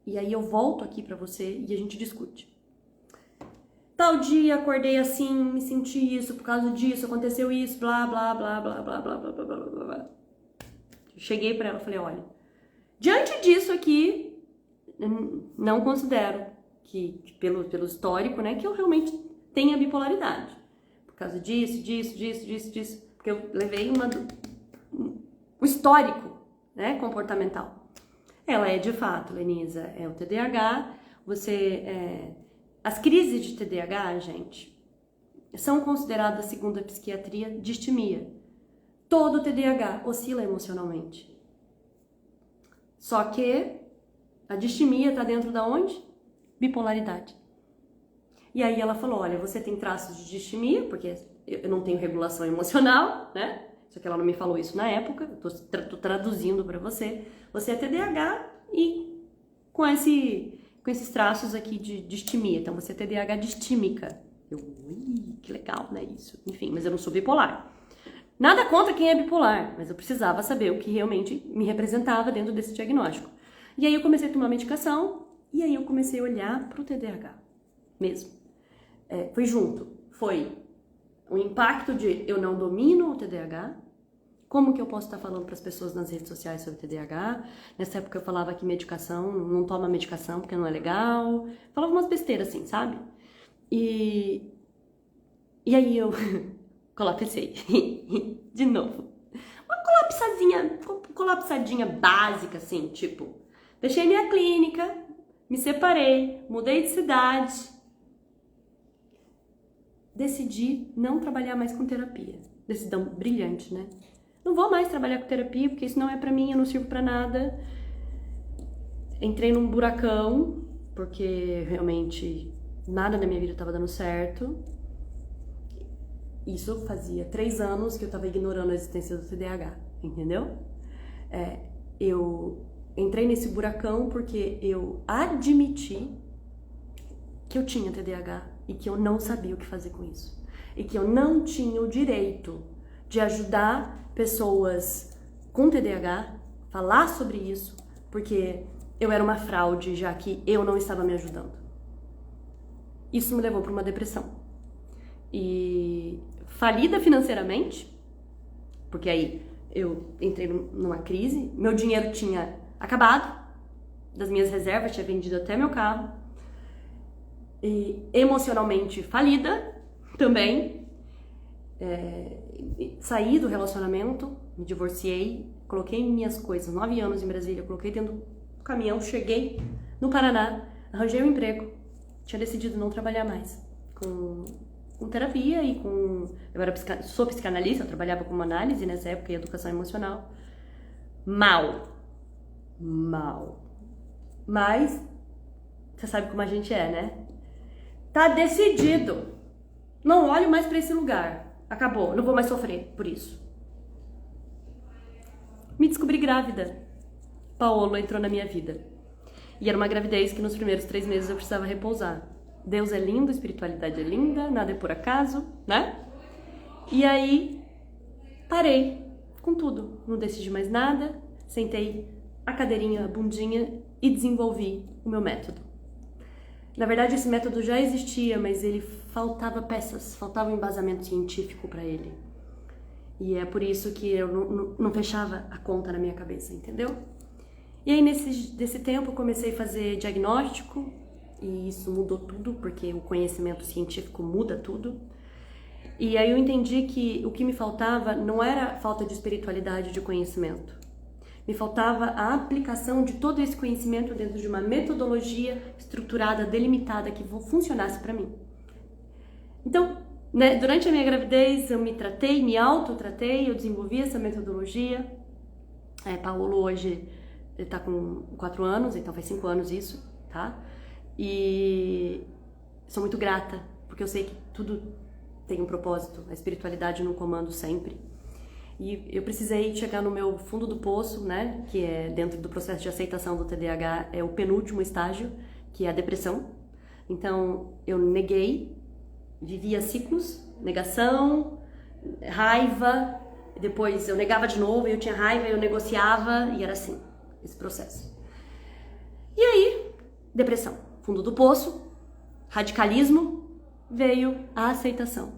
E aí eu volto aqui pra você e a gente discute. Tal dia, acordei assim, me senti isso, por causa disso, aconteceu isso, blá, blá, blá, blá, blá, blá, blá, blá, blá, blá, blá. Cheguei pra ela e falei, olha, diante disso aqui, não considero que pelo histórico, né, que eu realmente tenha bipolaridade. Por causa disso. Porque eu levei o histórico, né, comportamental. Ela é de fato, Lenisa, é o TDAH. As crises de TDAH, gente, são consideradas, segundo a psiquiatria, distimia. Todo TDAH oscila emocionalmente. Só que a distimia está dentro da onde? Bipolaridade. E aí ela falou, olha, você tem traços de distimia, porque eu não tenho regulação emocional, né? Só que ela não me falou isso na época, eu tô traduzindo para você. Você é TDAH e com esses traços aqui de distimia. Então, você é TDAH distímica. Que legal, né, isso? Enfim, mas eu não sou bipolar. Nada contra quem é bipolar, mas eu precisava saber o que realmente me representava dentro desse diagnóstico. E aí eu comecei a tomar medicação e aí eu comecei a olhar pro TDAH mesmo. Foi junto. Foi o impacto de eu não domino o TDAH. Como que eu posso estar falando para as pessoas nas redes sociais sobre TDAH? Nessa época eu falava que medicação, não toma medicação porque não é legal. Falava umas besteiras assim, sabe? E aí eu colapsei. De novo. Uma colapsadinha básica, assim, tipo... Deixei minha clínica, me separei, mudei de cidade. Decidi não trabalhar mais com terapia. Decisão brilhante, né? Não vou mais trabalhar com terapia, porque isso não é pra mim, eu não sirvo pra nada. Entrei num buracão, porque realmente nada na minha vida estava dando certo. Isso fazia 3 anos que eu estava ignorando a existência do TDAH, entendeu? Eu entrei nesse buracão porque eu admiti que eu tinha TDAH e que eu não sabia o que fazer com isso. E que eu não tinha o direito de ajudar pessoas com TDAH, falar sobre isso, porque eu era uma fraude, já que eu não estava me ajudando. Isso me levou para uma depressão. E falida financeiramente, porque aí eu entrei numa crise, meu dinheiro tinha acabado, das minhas reservas, tinha vendido até meu carro, e emocionalmente falida também, saí do relacionamento, me divorciei, coloquei minhas coisas, 9 anos em Brasília, coloquei dentro do caminhão, cheguei no Paraná, arranjei um emprego, tinha decidido não trabalhar mais com terapia e com... sou psicanalista, eu trabalhava com análise nessa época e educação emocional. Mal. Mas, você sabe como a gente é, né? Tá decidido. Não olho mais pra esse lugar. Acabou, não vou mais sofrer por isso. Me descobri grávida. Paolo entrou na minha vida. E era uma gravidez que nos primeiros 3 meses eu precisava repousar. Deus é lindo, espiritualidade é linda, nada é por acaso, né? E aí, parei com tudo. Não decidi mais nada, sentei a cadeirinha, a bundinha e desenvolvi o meu método. Na verdade, esse método já existia, mas ele faltava peças, faltava um embasamento científico para ele. E é por isso que eu não fechava a conta na minha cabeça, entendeu? E aí, nesse tempo, eu comecei a fazer diagnóstico, e isso mudou tudo, porque o conhecimento científico muda tudo. E aí eu entendi que o que me faltava não era falta de espiritualidade, de conhecimento. Me faltava a aplicação de todo esse conhecimento dentro de uma metodologia estruturada, delimitada, que funcionasse para mim. Então, né, durante a minha gravidez, eu me tratei, me autotratei, eu desenvolvi essa metodologia. Paolo hoje está com 4 anos, então faz 5 anos isso, tá? E sou muito grata, porque eu sei que tudo tem um propósito, a espiritualidade no comando sempre. E eu precisei chegar no meu fundo do poço, né, que é dentro do processo de aceitação do TDAH, é o penúltimo estágio, que é a depressão. Então, eu neguei, vivia ciclos, negação, raiva, depois eu negava de novo, eu tinha raiva, eu negociava, e era assim, esse processo. E aí, depressão. Fundo do poço, radicalismo, veio a aceitação.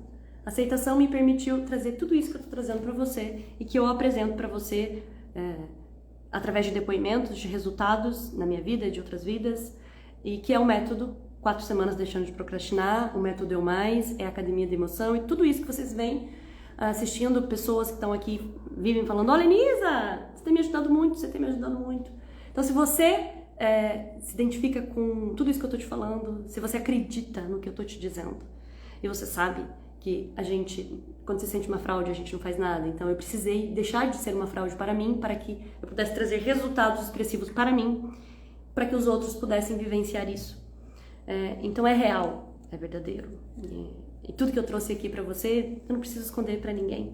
A aceitação me permitiu trazer tudo isso que eu estou trazendo para você e que eu apresento para você através de depoimentos, de resultados na minha vida e de outras vidas, e que é o método 4 semanas deixando de procrastinar, o método Eu Mais, é a Academia da Emoção, e tudo isso que vocês vêm assistindo, pessoas que estão aqui, vivem falando: olha, Nisa, você tem me ajudado muito, você tem me ajudando muito. Então, se você se identifica com tudo isso que eu tô te falando, se você acredita no que eu tô te dizendo, e você sabe que a gente, quando você sente uma fraude, a gente não faz nada, então eu precisei deixar de ser uma fraude para mim, para que eu pudesse trazer resultados expressivos para mim, para que os outros pudessem vivenciar isso. Então é real, é verdadeiro. E tudo que eu trouxe aqui para você, eu não preciso esconder para ninguém.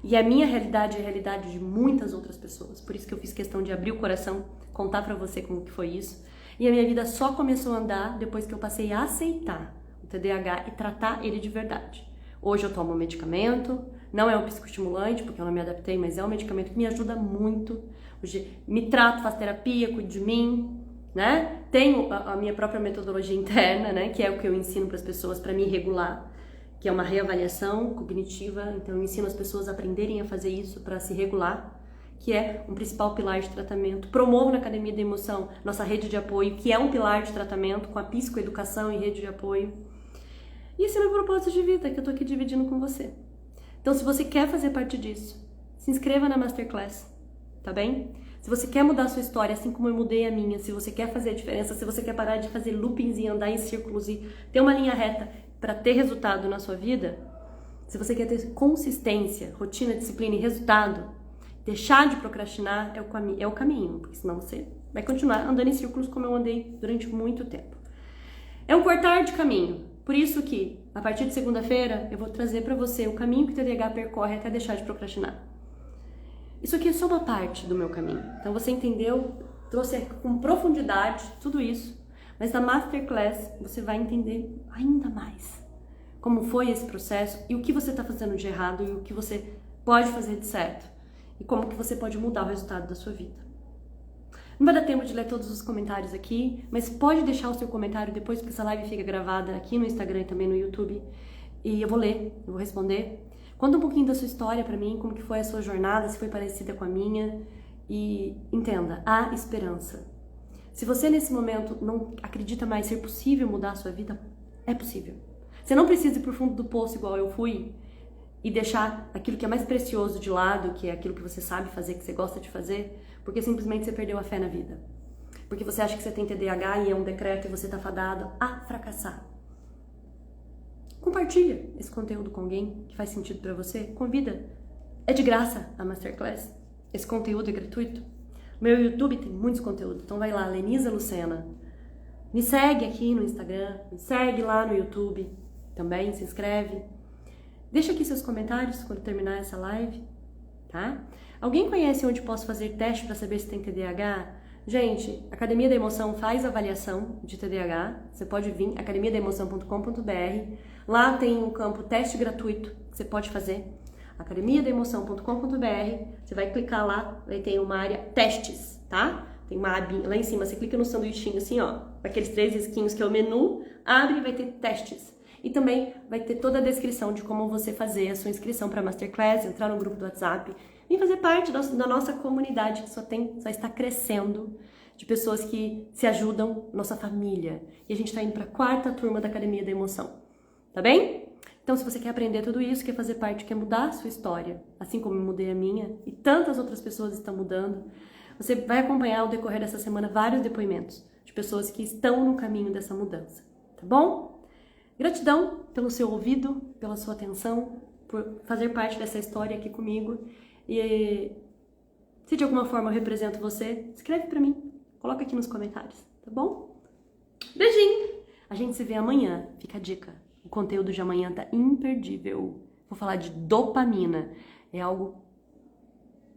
E a minha realidade é a realidade de muitas outras pessoas. Por isso que eu fiz questão de abrir o coração, contar pra você como que foi isso. E a minha vida só começou a andar depois que eu passei a aceitar o TDAH e tratar ele de verdade. Hoje eu tomo medicamento, não é um psicoestimulante, porque eu não me adaptei, mas é um medicamento que me ajuda muito. Hoje me trato, faço terapia, cuido de mim, né? Tenho a minha própria metodologia interna, né? Que é o que eu ensino para as pessoas para me regular, que é uma reavaliação cognitiva. Então eu ensino as pessoas a aprenderem a fazer isso para se regular, que é um principal pilar de tratamento. Promovo na Academia da Emoção nossa rede de apoio, que é um pilar de tratamento com a psicoeducação e rede de apoio. E esse é o meu propósito de vida, que eu tô aqui dividindo com você. Então, se você quer fazer parte disso, se inscreva na Masterclass, tá bem? Se você quer mudar a sua história, assim como eu mudei a minha, se você quer fazer a diferença, se você quer parar de fazer loopings e andar em círculos e ter uma linha reta para ter resultado na sua vida, se você quer ter consistência, rotina, disciplina e resultado, deixar de procrastinar é o caminho, porque senão você vai continuar andando em círculos como eu andei durante muito tempo. É um cortar de caminho, por isso que a partir de segunda-feira eu vou trazer para você o caminho que o TDAH percorre até deixar de procrastinar. Isso aqui é só uma parte do meu caminho, então você entendeu, trouxe com profundidade tudo isso, mas na Masterclass você vai entender ainda mais como foi esse processo e o que você está fazendo de errado e o que você pode fazer de certo e como que você pode mudar o resultado da sua vida. Não vai dar tempo de ler todos os comentários aqui, mas pode deixar o seu comentário depois, porque essa live fica gravada aqui no Instagram e também no YouTube. E eu vou ler, eu vou responder. Conta um pouquinho da sua história pra mim, como que foi a sua jornada, se foi parecida com a minha. E entenda, há esperança. Se você nesse momento não acredita mais ser possível mudar a sua vida, é possível. Você não precisa ir pro fundo do poço igual eu fui e deixar aquilo que é mais precioso de lado, que é aquilo que você sabe fazer, que você gosta de fazer, porque simplesmente você perdeu a fé na vida. Porque você acha que você tem TDAH e é um decreto e você tá fadado a fracassar. Compartilha esse conteúdo com alguém que faz sentido pra você. Convida. É de graça a Masterclass. Esse conteúdo é gratuito. Meu YouTube tem muitos conteúdos. Então vai lá, Lenisa Lucena. Me segue aqui no Instagram. Me segue lá no YouTube. Também se inscreve. Deixa aqui seus comentários quando terminar essa live. Tá? Alguém conhece onde posso fazer teste para saber se tem TDAH? Gente, a Academia da Emoção faz avaliação de TDAH. Você pode vir, academiadaemoção.com.br. Lá tem um campo teste gratuito que você pode fazer. academiadaemoção.com.br. Você vai clicar lá, aí tem uma área testes, tá? Tem uma abinha lá em cima, você clica no sanduichinho assim, ó, aqueles 3 risquinhos que é o menu, abre e vai ter testes. E também vai ter toda a descrição de como você fazer a sua inscrição para a Masterclass, entrar no grupo do WhatsApp e fazer parte da nossa comunidade que só está crescendo, de pessoas que se ajudam, nossa família. E a gente está indo para a 4ª turma da Academia da Emoção. Tá bem? Então, se você quer aprender tudo isso, quer fazer parte, quer mudar a sua história, assim como eu mudei a minha, e tantas outras pessoas estão mudando, você vai acompanhar ao decorrer dessa semana vários depoimentos de pessoas que estão no caminho dessa mudança. Tá bom? Gratidão pelo seu ouvido, pela sua atenção, por fazer parte dessa história aqui comigo. E se de alguma forma eu represento você, escreve pra mim. Coloca aqui nos comentários, tá bom? Beijinho! A gente se vê amanhã. Fica a dica. O conteúdo de amanhã tá imperdível. Vou falar de dopamina. É algo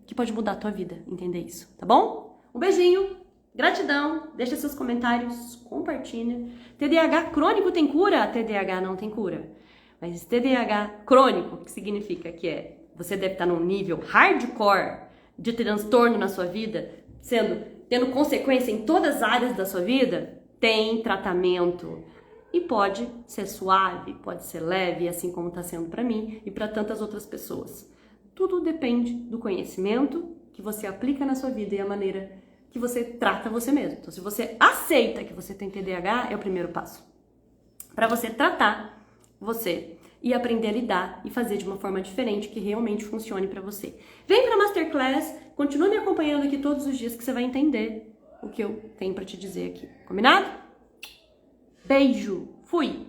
que pode mudar a tua vida, entender isso, tá bom? Um beijinho, gratidão, deixa seus comentários, compartilha. TDAH crônico tem cura? TDAH não tem cura. Mas TDAH crônico, que significa que você deve estar num nível hardcore de transtorno na sua vida, tendo consequência em todas as áreas da sua vida, tem tratamento. E pode ser suave, pode ser leve, assim como está sendo para mim e para tantas outras pessoas. Tudo depende do conhecimento que você aplica na sua vida e a maneira que você trata você mesmo. Então, se você aceita que você tem TDAH, é o primeiro passo. Para você tratar você e aprender a lidar e fazer de uma forma diferente que realmente funcione para você. Vem para a Masterclass, continua me acompanhando aqui todos os dias que você vai entender o que eu tenho para te dizer aqui. Combinado? Beijo! Fui!